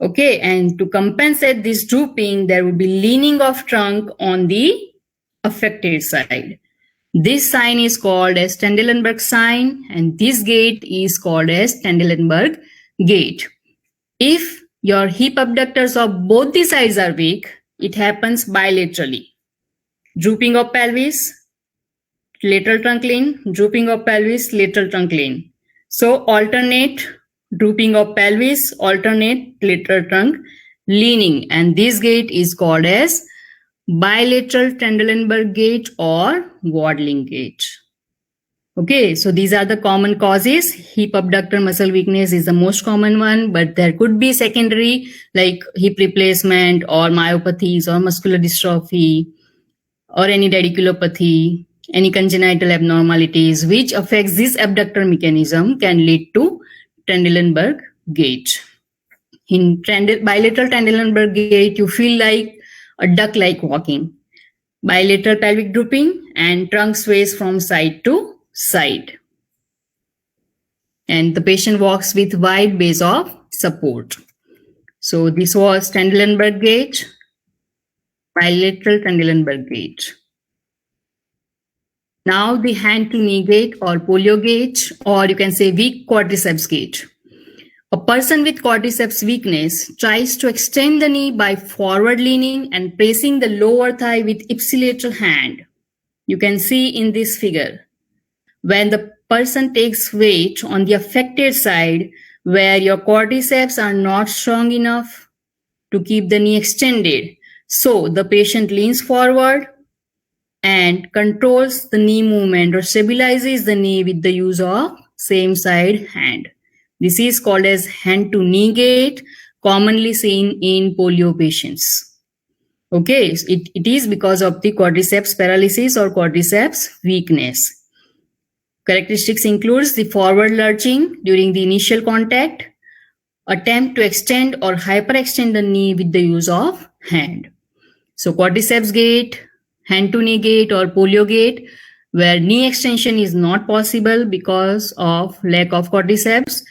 Okay, and to compensate this drooping, there would be leaning of trunk on the affected side. This sign is called as Trendelenburg sign, and this gait is called as Trendelenburg gait. If your hip abductors of both the sides are weak, it happens bilaterally. Drooping of pelvis, lateral trunk lean, drooping of pelvis, lateral trunk lean. So alternate drooping of pelvis, alternate lateral trunk leaning, and this gait is called as bilateral Trendelenburg gait or waddling gait. Okay, so these are the common causes. Hip abductor muscle weakness is the most common one, but there could be secondary like hip replacement or myopathies or muscular dystrophy or any radiculopathy, any congenital abnormalities which affects this abductor mechanism can lead to Trendelenburg gait. In bilateral Trendelenburg gait, you feel like a duck-like walking. Bilateral pelvic drooping and trunk sways from side to side. And the patient walks with wide base of support. So this was Trendelenburg gait, bilateral Trendelenburg gait. Now the hand to knee gait or polio gait, or you can say weak quadriceps gait. A person with quadriceps weakness tries to extend the knee by forward leaning and pressing the lower thigh with ipsilateral hand. You can see in this figure. When the person takes weight on the affected side where your quadriceps are not strong enough to keep the knee extended, so the patient leans forward and controls the knee movement or stabilizes the knee with the use of same side hand. This is called as hand to knee gait, commonly seen in polio patients. Okay, so it is because of the quadriceps paralysis or quadriceps weakness. Characteristics includes the forward lurching during the initial contact, attempt to extend or hyperextend the knee with the use of hand. So quadriceps gait, hand to knee gait or polio gait, where knee extension is not possible because of lack of quadriceps.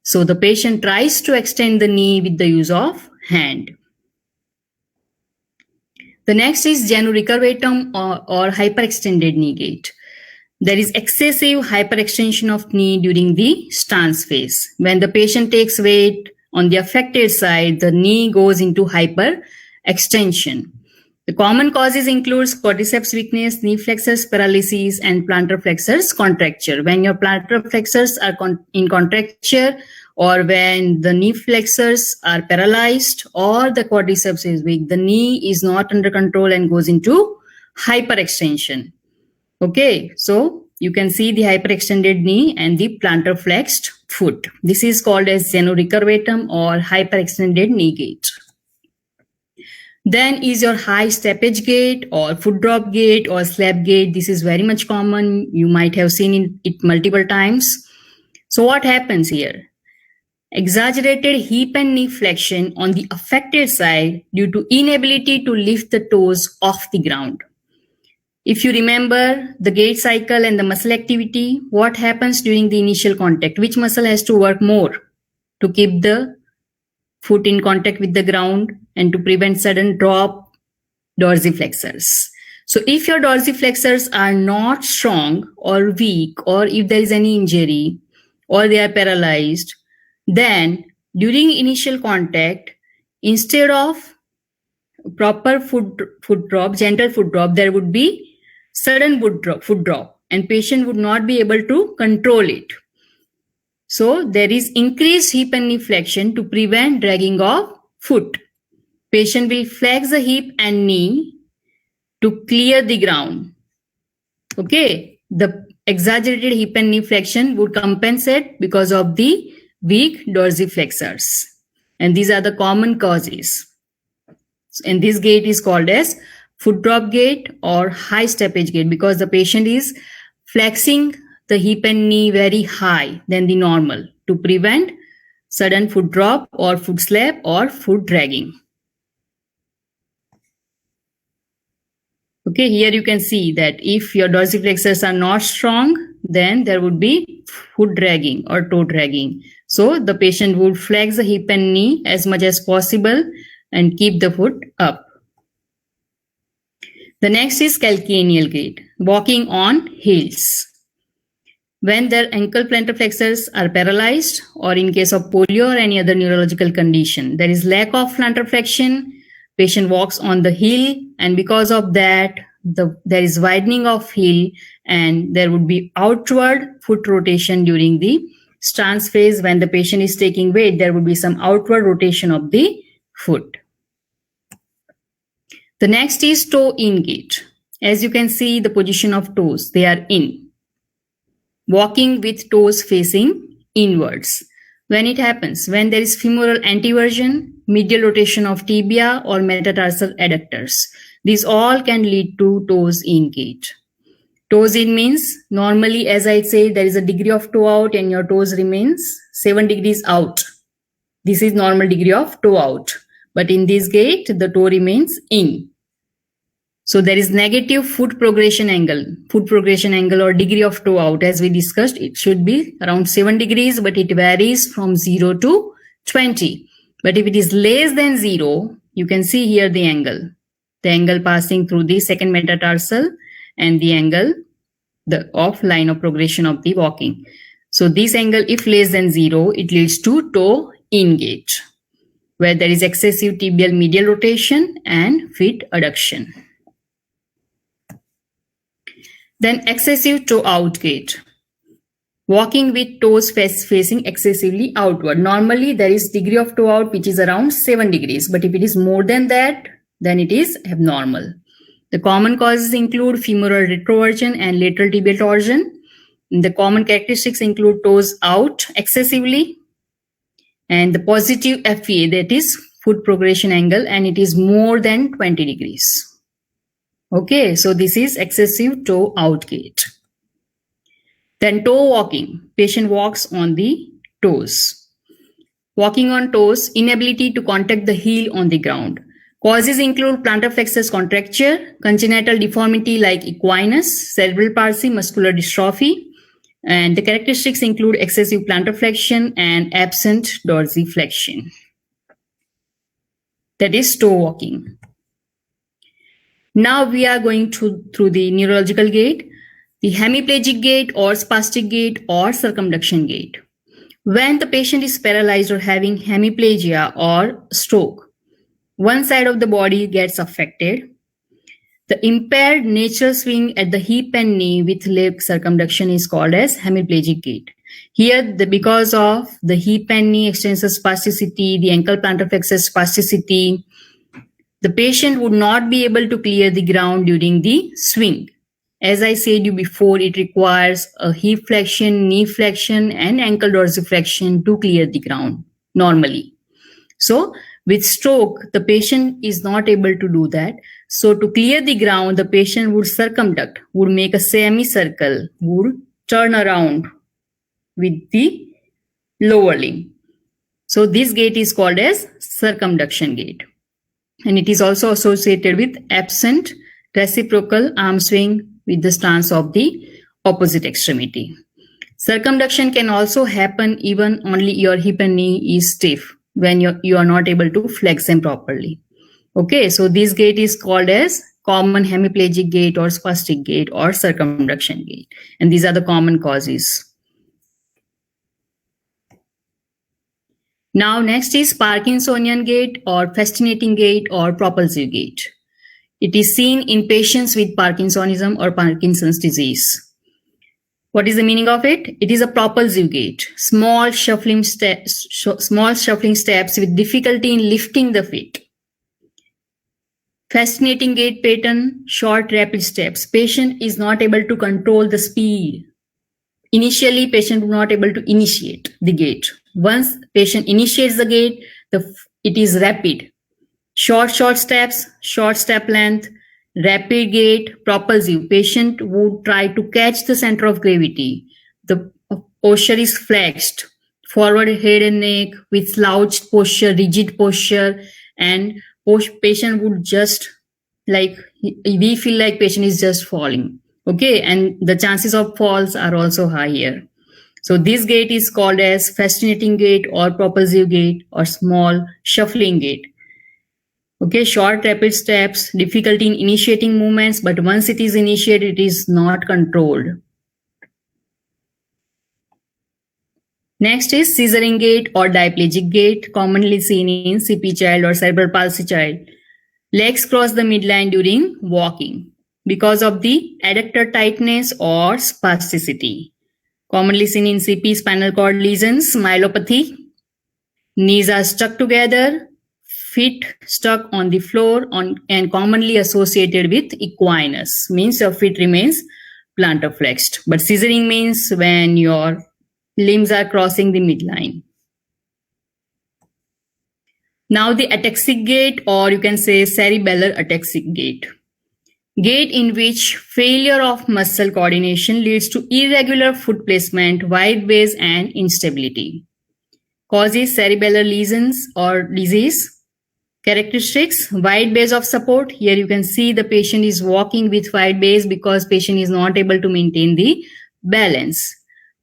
So the patient tries to extend the knee with the use of hand. The next is genu recurvatum or hyperextended knee gait. There is excessive hyperextension of knee during the stance phase. When the patient takes weight on the affected side, the knee goes into hyperextension. The common causes includes quadriceps weakness, knee flexors paralysis, and plantar flexors contracture. When your plantar flexors are in contracture, or when the knee flexors are paralyzed, or the quadriceps is weak, the knee is not under control and goes into hyperextension. Okay, so you can see the hyperextended knee and the plantar flexed foot. This is called as genu recurvatum or hyperextended knee gait. Then is your high steppage gait or foot drop gait or slap gait. This is very much common. You might have seen it multiple times. So what happens here? Exaggerated hip and knee flexion on the affected side due to inability to lift the toes off the ground. If you remember the gait cycle and the muscle activity, what happens during the initial contact? Which muscle has to work more to keep the foot in contact with the ground and to prevent sudden drop? Dorsiflexors. So if your dorsiflexors are not strong or weak, or if there is any injury or they are paralyzed, then during initial contact, instead of proper foot drop, gentle foot drop, there would be sudden foot drop, and patient would not be able to control it. So there is increased hip and knee flexion to prevent dragging of foot. Patient will flex the hip and knee to clear the ground. Okay, the exaggerated hip and knee flexion would compensate because of the weak dorsiflexors. And these are the common causes. And this gait is called as foot drop gait or high steppage gait because the patient is flexing the hip and knee very high than the normal to prevent sudden foot drop or foot slap or foot dragging. Okay, here you can see that if your dorsiflexors are not strong, then there would be foot dragging or toe dragging. So the patient would flex the hip and knee as much as possible and keep the foot up. The next is calcaneal gait, walking on heels. When their ankle plantar flexors are paralyzed, or in case of polio or any other neurological condition, there is lack of plantar flexion, patient walks on the heel, and because of that, there is widening of heel, and there would be outward foot rotation during the stance phase. When the patient is taking weight, there would be some outward rotation of the foot. The next is toe-in gait. As you can see, the position of toes, they are in. Walking with toes facing inwards. When it happens, when there is femoral anteversion, medial rotation of tibia or metatarsal adductors, these all can lead to toes in gait. Toes in means normally, as I say, there is a degree of toe out and your toes remains 7 degrees out. This is normal degree of toe out. But in this gait, the toe remains in. So there is negative foot progression angle or degree of toe out. As we discussed, it should be around 7 degrees, but it varies from 0 to 20. But if it is less than 0, you can see here the angle passing through the second metatarsal and the angle of line of progression of the walking. So this angle, if less than 0, it leads to toe in gait, where there is excessive tibial medial rotation and feet adduction. Then excessive toe out gait. Walking with toes facing excessively outward. Normally there is degree of toe out which is around 7 degrees. But if it is more than that, then it is abnormal. The common causes include femoral retroversion and lateral tibial torsion. The common characteristics include toes out excessively and the positive FPA, that is foot progression angle, and it is more than 20 degrees. Okay, so this is excessive toe out gait. Then toe walking. Patient walks on the toes. Walking on toes, inability to contact the heel on the ground. Causes include plantar flexors contracture, congenital deformity like equinus, cerebral palsy, muscular dystrophy, and the characteristics include excessive plantar flexion and absent dorsiflexion. That is toe walking. Now we are going through the neurological gait, the hemiplegic gait or spastic gait or circumduction gait. When the patient is paralyzed or having hemiplegia or stroke, one side of the body gets affected. The impaired natural swing at the hip and knee with leg circumduction is called as hemiplegic gait. Here, because of the hip and knee extensor spasticity, the ankle plantar flexor spasticity, the patient would not be able to clear the ground during the swing. As I said you before, it requires a hip flexion, knee flexion, and ankle dorsiflexion to clear the ground normally. So, with stroke, the patient is not able to do that. So, to clear the ground, the patient would circumduct, would make a semicircle, would turn around with the lower limb. So, this gait is called as circumduction gait. And it is also associated with absent reciprocal arm swing with the stance of the opposite extremity. Circumduction can also happen even only your hip and knee is stiff when you are not able to flex them properly. Okay, so this gait is called as common hemiplegic gait or spastic gait or circumduction gait. And these are the common causes. Now next is Parkinsonian gait or fascinating gait or propulsive gait. It is seen in patients with Parkinsonism or Parkinson's disease. What is the meaning of it? It is a propulsive gait, small shuffling steps with difficulty in lifting the feet. Fascinating gait pattern, short rapid steps. Patient is not able to control the speed. Initially, patient is not able to initiate the gait. Once patient initiates the gait, it is rapid. Short steps, short step length, rapid gait, propulsive. Patient would try to catch the center of gravity. The posture is flexed, forward head and neck with slouched posture, rigid posture, and patient would just like we feel like patient is just falling. Okay, and the chances of falls are also high here. So this gait is called as fascinating gait or propulsive gait or small shuffling gait. Okay, short rapid steps, difficulty in initiating movements, but once it is initiated, it is not controlled. Next is scissoring gait or diplegic gait, commonly seen in CP child or cerebral palsy child. Legs cross the midline during walking because of the adductor tightness or spasticity. Commonly seen in CP spinal cord lesions, myelopathy. Knees are stuck together, feet stuck on the floor and commonly associated with equinus, means your feet remains plantar flexed. But scissoring means when your limbs are crossing the midline. Now the ataxic gait, or you can say cerebellar ataxic gait. Gait in which failure of muscle coordination leads to irregular foot placement, wide base and instability. Causes cerebellar lesions or disease. Characteristics, wide base of support. Here you can see the patient is walking with wide base because patient is not able to maintain the balance.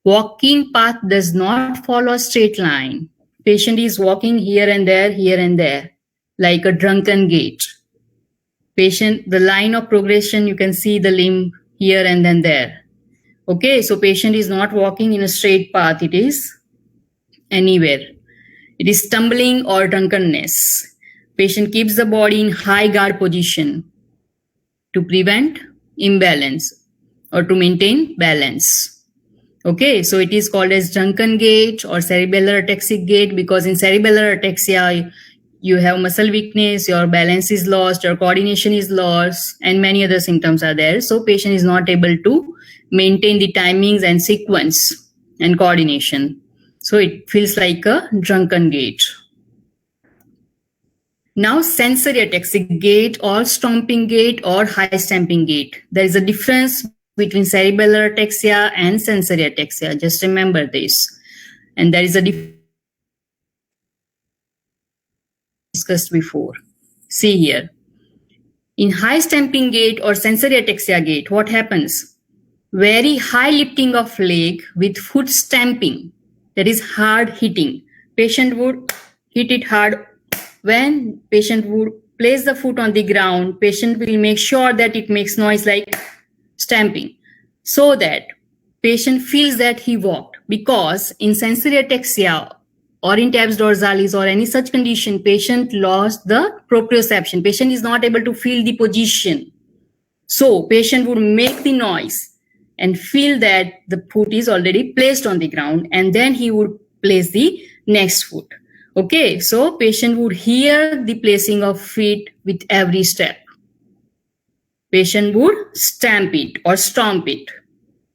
Walking path does not follow a straight line. Patient is walking here and there, like a drunken gait. Patient, the line of progression, you can see the limb here and then there. Okay, so patient is not walking in a straight path. It is anywhere. It is stumbling or drunkenness. Patient keeps the body in high guard position to prevent imbalance or to maintain balance. Okay, so it is called as drunken gait or cerebellar ataxic gait because in cerebellar ataxia, you have muscle weakness, your balance is lost, your coordination is lost, and many other symptoms are there. So patient is not able to maintain the timings and sequence and coordination. So it feels like a drunken gait. Now sensory ataxic gait or stomping gait or high stamping gait. There is a difference between cerebellar ataxia and sensory ataxia. Just remember this. And there is a difference discussed before. See here. In high stamping gait or sensory ataxia gait, what happens? Very high lifting of leg with foot stamping. That is hard hitting. Patient would hit it hard. When patient would place the foot on the ground, patient will make sure that it makes noise like stamping so that patient feels that he walked. Because in sensory ataxia or in tabes dorsalis or any such condition, patient lost the proprioception. Patient is not able to feel the position. So patient would make the noise and feel that the foot is already placed on the ground, and then he would place the next foot. Okay, so patient would hear the placing of feet with every step. Patient would stamp it or stomp it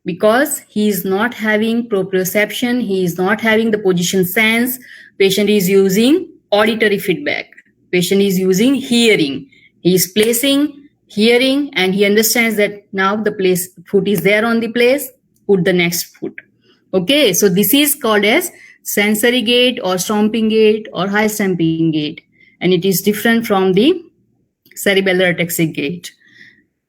because he is not having proprioception, he is not having the position sense. Patient is using auditory feedback. Patient is using hearing. He is placing, hearing, and he understands that now the foot is there on the place, put the next foot. Okay, so this is called as sensory gait or stomping gait or high stamping gait, and it is different from the cerebellar ataxic gait.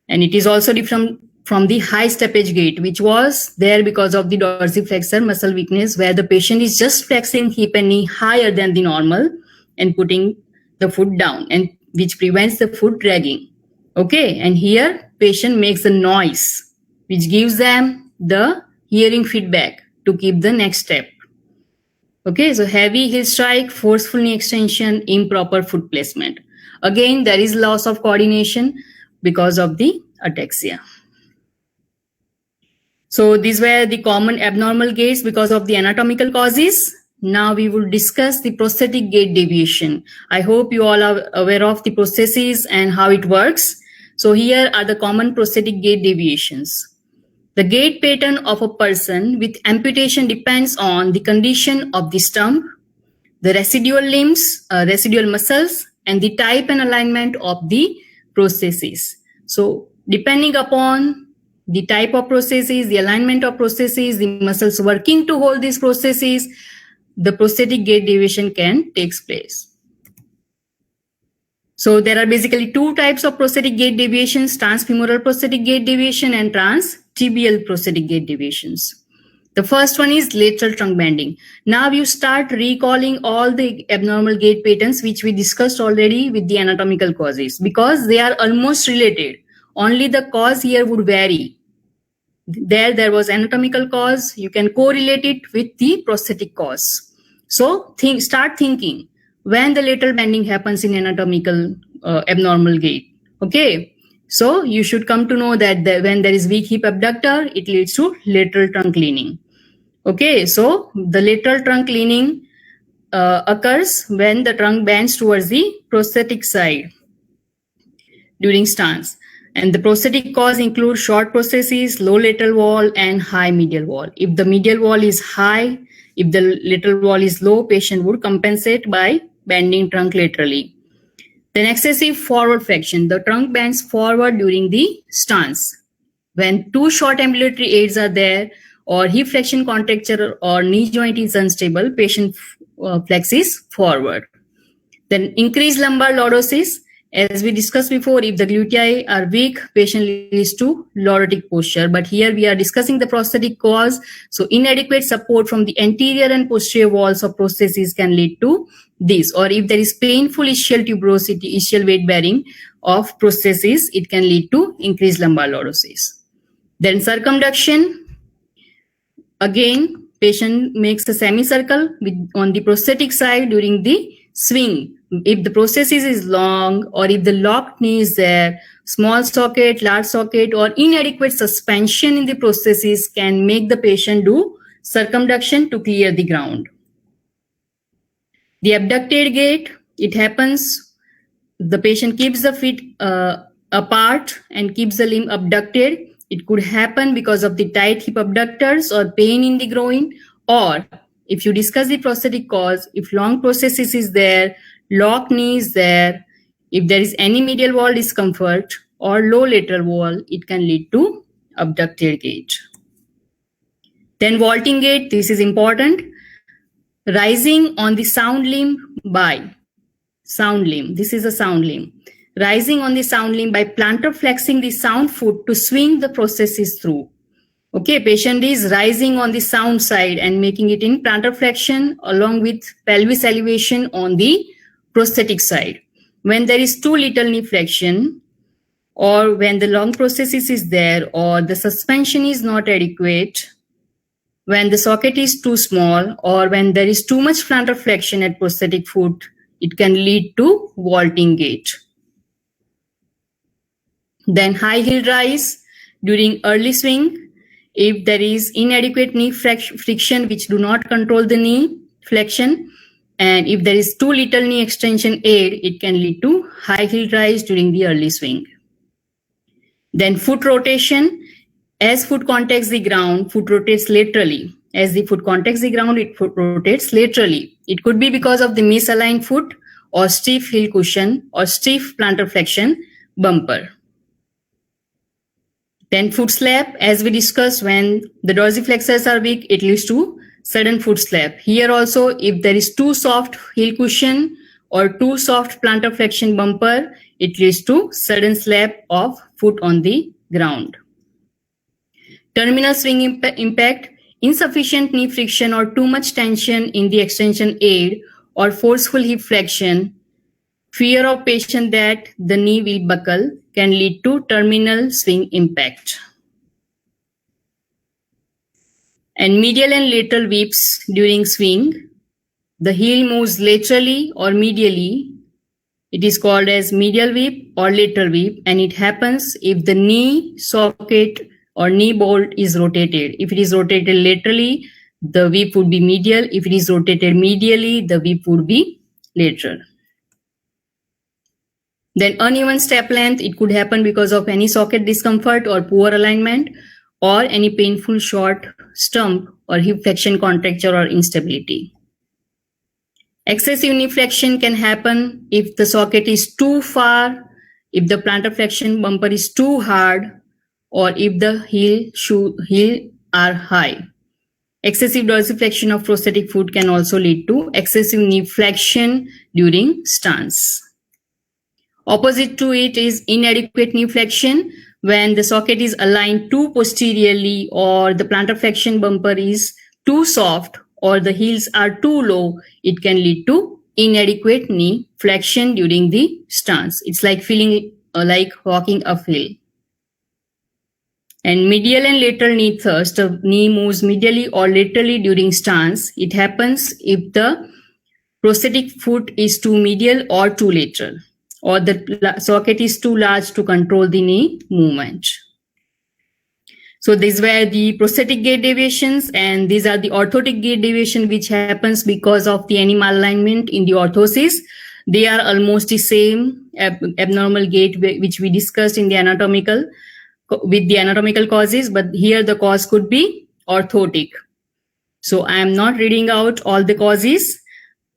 And it is also different from the high steppage gait, which was there because of the dorsiflexor muscle weakness, where the patient is just flexing hip and knee higher than the normal and putting the foot down, and which prevents the foot dragging. Okay, and here patient makes a noise, which gives them the hearing feedback to keep the next step. Okay, so heavy heel strike, forceful knee extension, improper foot placement. Again, there is loss of coordination because of the ataxia. So these were the common abnormal gaits because of the anatomical causes. Now we will discuss the prosthetic gait deviation. I hope you all are aware of the prosthesis and how it works. So here are the common prosthetic gait deviations. The gait pattern of a person with amputation depends on the condition of the stump, the residual limbs, residual muscles, and the type and alignment of the prosthesis. So depending upon the type of prosthesis, the alignment of prosthesis, the muscles working to hold these prosthesis, the prosthetic gait deviation can take place. So there are basically two types of prosthetic gait deviations: transfemoral prosthetic gait deviation and transtibial prosthetic gait deviations. The first one is lateral trunk bending. Now you start recalling all the abnormal gait patterns which we discussed already with the anatomical causes, because they are almost related. Only the cause here would vary. There was anatomical cause. You can correlate it with the prosthetic cause. So start thinking when the lateral bending happens in anatomical abnormal gait. Okay. So you should come to know that when there is weak hip abductor, it leads to lateral trunk leaning. Okay, so the lateral trunk leaning occurs when the trunk bends towards the prosthetic side during stance. And the prosthetic cause include short prostheses, low lateral wall, and high medial wall. If the medial wall is high, if the lateral wall is low, patient would compensate by bending trunk laterally. Then excessive forward flexion. The trunk bends forward during the stance. When two short ambulatory aids are there, or hip flexion contracture or knee joint is unstable, patient flexes forward. Then increased lumbar lordosis. As we discussed before, if the glutei are weak, patient leads to lordotic posture. But here we are discussing the prosthetic cause. So inadequate support from the anterior and posterior walls of prosthesis can lead to this. Or if there is painful ischial tuberosity, ischial weight bearing of prosthesis, it can lead to increased lumbar lordosis. Then circumduction. Again, patient makes a semicircle on the prosthetic side during the swing. If the prosthesis is long, or if the locked knee is there, small socket, large socket, or inadequate suspension in the prosthesis can make the patient do circumduction to clear the ground. The abducted gait, it happens, the patient keeps the feet apart and keeps the limb abducted. It could happen because of the tight hip abductors or pain in the groin, or if you discuss the prosthetic cause, if long prosthesis is there, locked knee is there, if there is any medial wall discomfort or low lateral wall, it can lead to abducted gait. Then vaulting gait, this is important. Rising on the sound limb by sound limb. This is a sound limb. Rising on the sound limb by plantar flexing the sound foot to swing the prosthesis through. Okay, patient is rising on the sound side and making it in plantar flexion along with pelvis elevation on the prosthetic side. When there is too little knee flexion, or when the long prosthesis is there, or the suspension is not adequate, when the socket is too small, or when there is too much plantar flexion at prosthetic foot, it can lead to vaulting gait. Then high heel rise during early swing. If there is inadequate knee friction which do not control the knee flexion, and if there is too little knee extension aid, it can lead to high heel rise during the early swing. Then foot rotation. As foot contacts the ground, foot rotates laterally. As the foot contacts the ground, it rotates laterally. It could be because of the misaligned foot, or stiff heel cushion, or stiff plantar flexion bumper. Then foot slap, as we discussed, when the dorsiflexors are weak, it leads to sudden foot slap. Here also, if there is too soft heel cushion or too soft plantar flexion bumper, it leads to sudden slap of foot on the ground. Terminal swing impact, insufficient knee friction or too much tension in the extension aid or forceful hip flexion, fear of patient that the knee will buckle can lead to terminal swing impact. And medial and lateral whips during swing. The heel moves laterally or medially. It is called as medial whip or lateral whip, and it happens if the knee socket or knee bolt is rotated. If it is rotated laterally, the whip would be medial. If it is rotated medially, the whip would be lateral. Then uneven step length, it could happen because of any socket discomfort or poor alignment, or any painful short stump or hip flexion contracture or instability. Excessive knee flexion can happen if the socket is too far, if the plantar flexion bumper is too hard, or if the heel are high. Excessive dorsiflexion of prosthetic foot can also lead to excessive knee flexion during stance. Opposite to it is inadequate knee flexion, when the socket is aligned too posteriorly or the plantar flexion bumper is too soft or the heels are too low. It can lead to inadequate knee flexion during the stance. It's like feeling like walking uphill. And medial and lateral knee thrust, the knee moves medially or laterally during stance. It happens if the prosthetic foot is too medial or too lateral, or the socket is too large to control the knee movement. So these were the prosthetic gait deviations, and these are the orthotic gait deviation, which happens because of the any malalignment in the orthosis. They are almost the same abnormal gait which we discussed in the anatomical with the anatomical causes, but here the cause could be orthotic. So I am not reading out all the causes.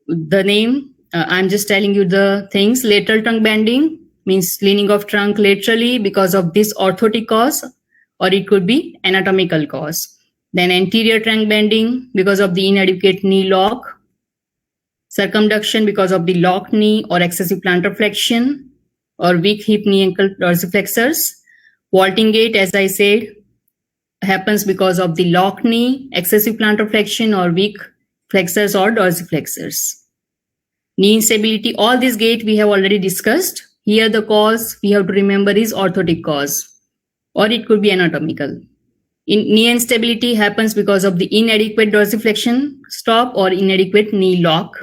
The name, I'm just telling you the things. Lateral trunk bending means leaning of trunk laterally because of this orthotic cause, or it could be anatomical cause. Then anterior trunk bending because of the inadequate knee lock. Circumduction because of the locked knee or excessive plantar flexion or weak hip knee ankle dorsiflexors. Vaulting gait, as I said, happens because of the locked knee, excessive plantar flexion or weak flexors or dorsiflexors. Knee instability, all this gait we have already discussed. Here the cause we have to remember is orthotic cause, or it could be anatomical. Knee instability happens because of the inadequate dorsiflexion stop or inadequate knee lock.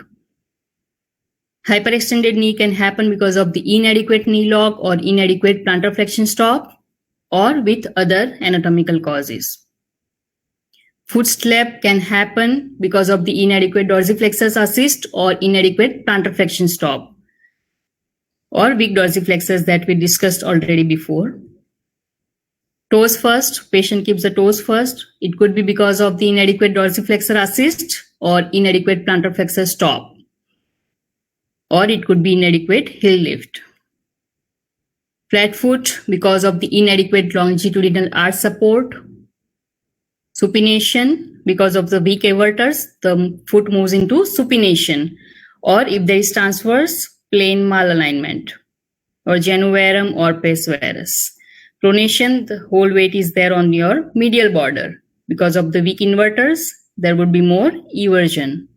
Hyperextended knee can happen because of the inadequate knee lock or inadequate plantar flexion stop, or with other anatomical causes. Foot slap can happen because of the inadequate dorsiflexors assist or inadequate plantar flexion stop, or weak dorsiflexors that we discussed already before. Toes first, patient keeps the toes first. It could be because of the inadequate dorsiflexor assist or inadequate plantar flexor stop, or it could be inadequate heel lift. Flat foot because of the inadequate longitudinal arch support. Supination because of the weak everters, the foot moves into supination, or if there is transverse plane malalignment, or genu varum or pes varus. Pronation, the whole weight is there on your medial border. Because of the weak inverters, there would be more eversion.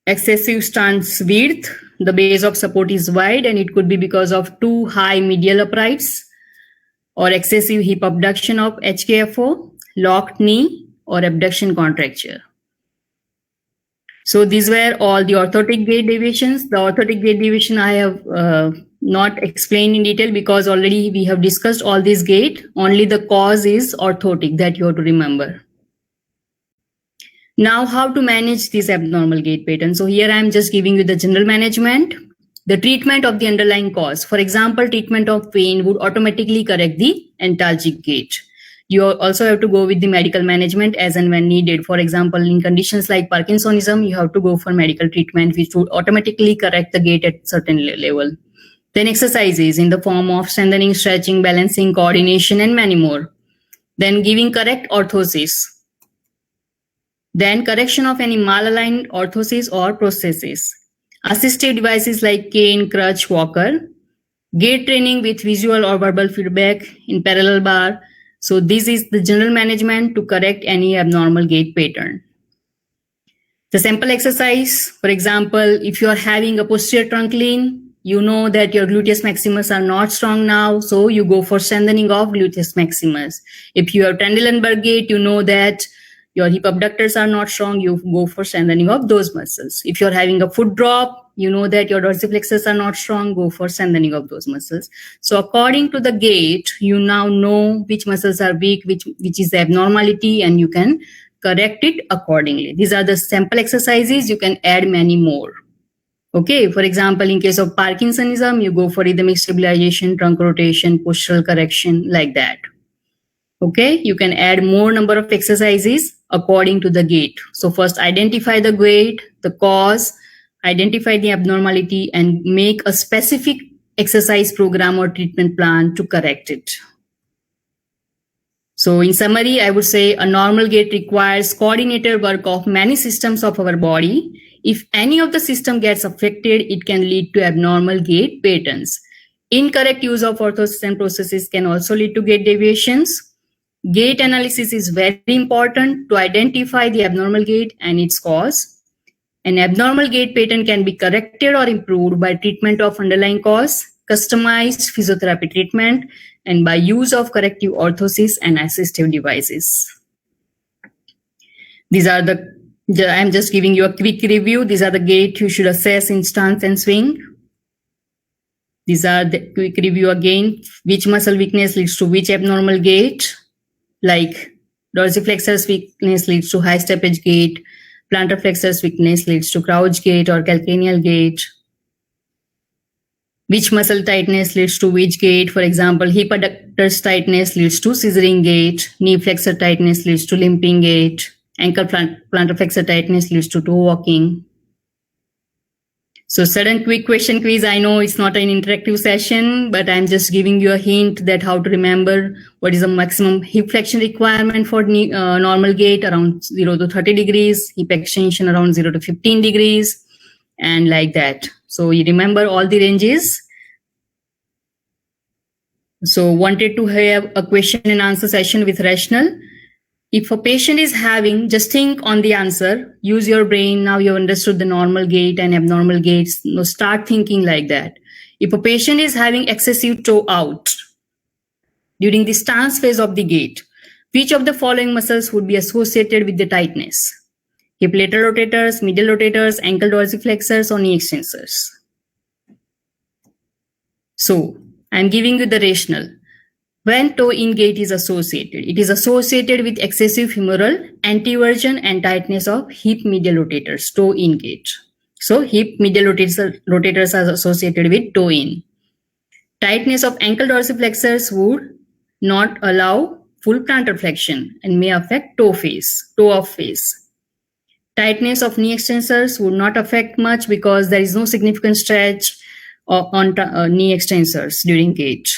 Excessive stance width, the base of support is wide and it could be because of too high medial uprights, or excessive hip abduction of HKFO, locked knee, or abduction contracture. So these were all the orthotic gait deviations. The orthotic gait deviation I have not explained in detail because already we have discussed all these gait. Only the cause is orthotic that you have to remember. Now, how to manage this abnormal gait pattern. So here I am just giving you the general management. The treatment of the underlying cause. For example, treatment of pain would automatically correct the antalgic gait. You also have to go with the medical management as and when needed. For example, in conditions like Parkinsonism, you have to go for medical treatment, which would automatically correct the gait at certain level. Then exercises in the form of strengthening, stretching, balancing, coordination, and many more. Then giving correct orthosis. Then correction of any malaligned orthosis or prosthesis. Assistive devices like cane, crutch, walker. Gait training with visual or verbal feedback in parallel bar. So this is the general management to correct any abnormal gait pattern. The sample exercise, for example, if you are having a posterior trunk lean, you know that your gluteus maximus are not strong now, so you go for strengthening of gluteus maximus. If you have Trendelenburg gait, you know that your hip abductors are not strong, you go for strengthening of those muscles. If you're having a foot drop, you know that your dorsiflexors are not strong, go for strengthening of those muscles. So according to the gait, you now know which muscles are weak, which is the abnormality, and you can correct it accordingly. These are the sample exercises. You can add many more. Okay, for example, in case of Parkinsonism, you go for rhythmic stabilization, trunk rotation, postural correction, like that. Okay, you can add more number of exercises according to the gait. So first identify the gait, the cause, identify the abnormality, and make a specific exercise program or treatment plan to correct it. So in summary, I would say a normal gait requires coordinated work of many systems of our body. If any of the system gets affected, it can lead to abnormal gait patterns. Incorrect use of orthosis and prosthesis can also lead to gait deviations. Gait analysis is very important to identify the abnormal gait and its cause. An abnormal gait pattern can be corrected or improved by treatment of underlying cause, customized physiotherapy treatment, and by use of corrective orthosis and assistive devices. I'm just giving you a quick review. These are the gait you should assess in stance and swing. These are the quick review again. Which muscle weakness leads to which abnormal gait? Like dorsiflexors weakness leads to high steppage gait. Plantar flexors weakness leads to crouch gait or calcaneal gait. Which muscle tightness leads to which gait? For example, hip adductors tightness leads to scissoring gait. Knee flexor tightness leads to limping gait. Ankle plantar flexor tightness leads to toe walking. So sudden quick question quiz. I know it's not an interactive session, but I'm just giving you a hint that how to remember what is the maximum hip flexion requirement for normal gait, around 0 to 30 degrees, hip extension around 0 to 15 degrees, and like that. So you remember all the ranges. So wanted to have a question and answer session with rational. If a patient is having, just think on the answer, use your brain. Now you've understood the normal gait and abnormal gaits. Now start thinking like that. If a patient is having excessive toe out during the stance phase of the gait, which of the following muscles would be associated with the tightness? Hip lateral rotators, medial rotators, ankle dorsiflexors, or knee extensors? So I'm giving you the rationale. When toe-in gait is associated, it is associated with excessive femoral anteversion and tightness of hip medial rotators, toe-in gait. So hip medial rotators are associated with toe-in. Tightness of ankle dorsiflexors would not allow full plantar flexion and may affect toe-off phase. Tightness of knee extensors would not affect much because there is no significant stretch on knee extensors during gait.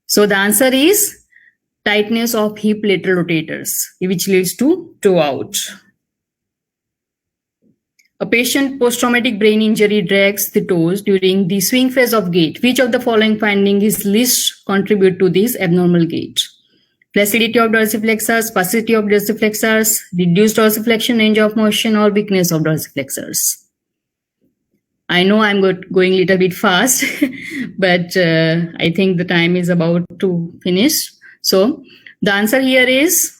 So the answer is tightness of hip lateral rotators, which leads to toe out. A patient post-traumatic brain injury drags the toes during the swing phase of gait. Which of the following finding is least contribute to this abnormal gait? Flaccidity of dorsiflexors, spasticity of dorsiflexors, reduced dorsiflexion range of motion, or weakness of dorsiflexors? I know I'm going a little bit fast, but I think the time is about to finish. So the answer here is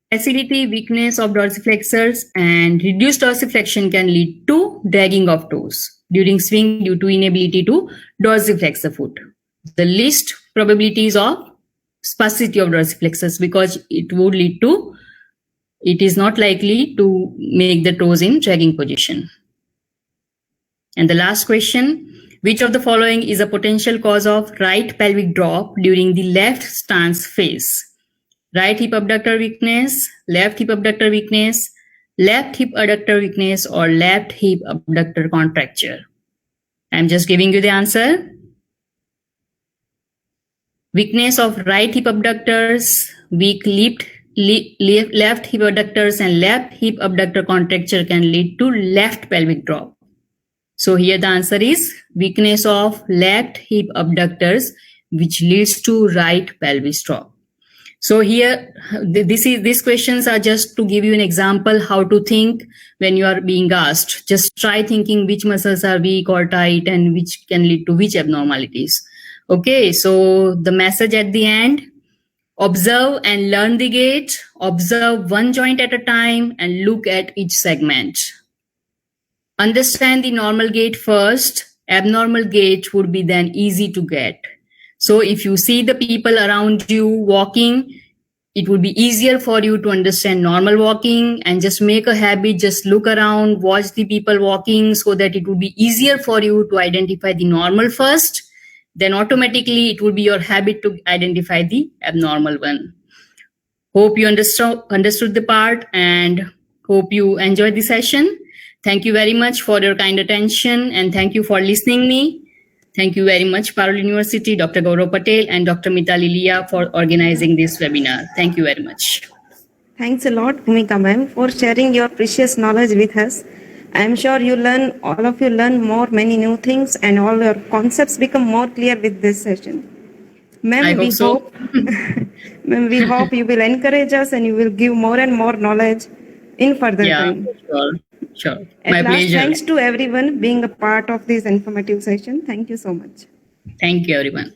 flaccidity, weakness of dorsiflexors, and reduced dorsiflexion can lead to dragging of toes during swing due to inability to dorsiflex the foot. The least probabilities of spasticity of dorsiflexors because it is not likely to make the toes in dragging position. And the last question, which of the following is a potential cause of right pelvic drop during the left stance phase? Right hip abductor weakness, left hip abductor weakness, left hip adductor weakness, or left hip abductor contracture? I'm just giving you the answer. Weakness of right hip abductors, weak left hip adductors, and left hip abductor contracture can lead to left pelvic drop. So here the answer is weakness of left hip abductors, which leads to right pelvis drop. So here, these questions are just to give you an example how to think when you are being asked. Just try thinking which muscles are weak or tight and which can lead to which abnormalities. Okay, so the message at the end, observe and learn the gait, observe one joint at a time and look at each segment. Understand the normal gait first, abnormal gait would be then easy to get. So if you see the people around you walking, it would be easier for you to understand normal walking and just make a habit, just look around, watch the people walking so that it would be easier for you to identify the normal first. Then automatically it would be your habit to identify the abnormal one. Hope you understood the part and hope you enjoyed the session. Thank you very much for your kind attention and thank you for listening me. Thank you very much, Parul University, Dr. Gaurav Patel and Dr. Mitali Lia for organizing this webinar. Thank you very much. Thanks a lot, Bhumika ma'am, for sharing your precious knowledge with us. I am sure all of you learn many new things, and all your concepts become more clear with this session. Ma'am, I hope so. ma'am, we hope you will encourage us and you will give more and more knowledge in further Yeah, time. sure. Sure. At My last, pleasure. thanks to everyone being a part of this informative session. Thank you so much. Thank you, everyone.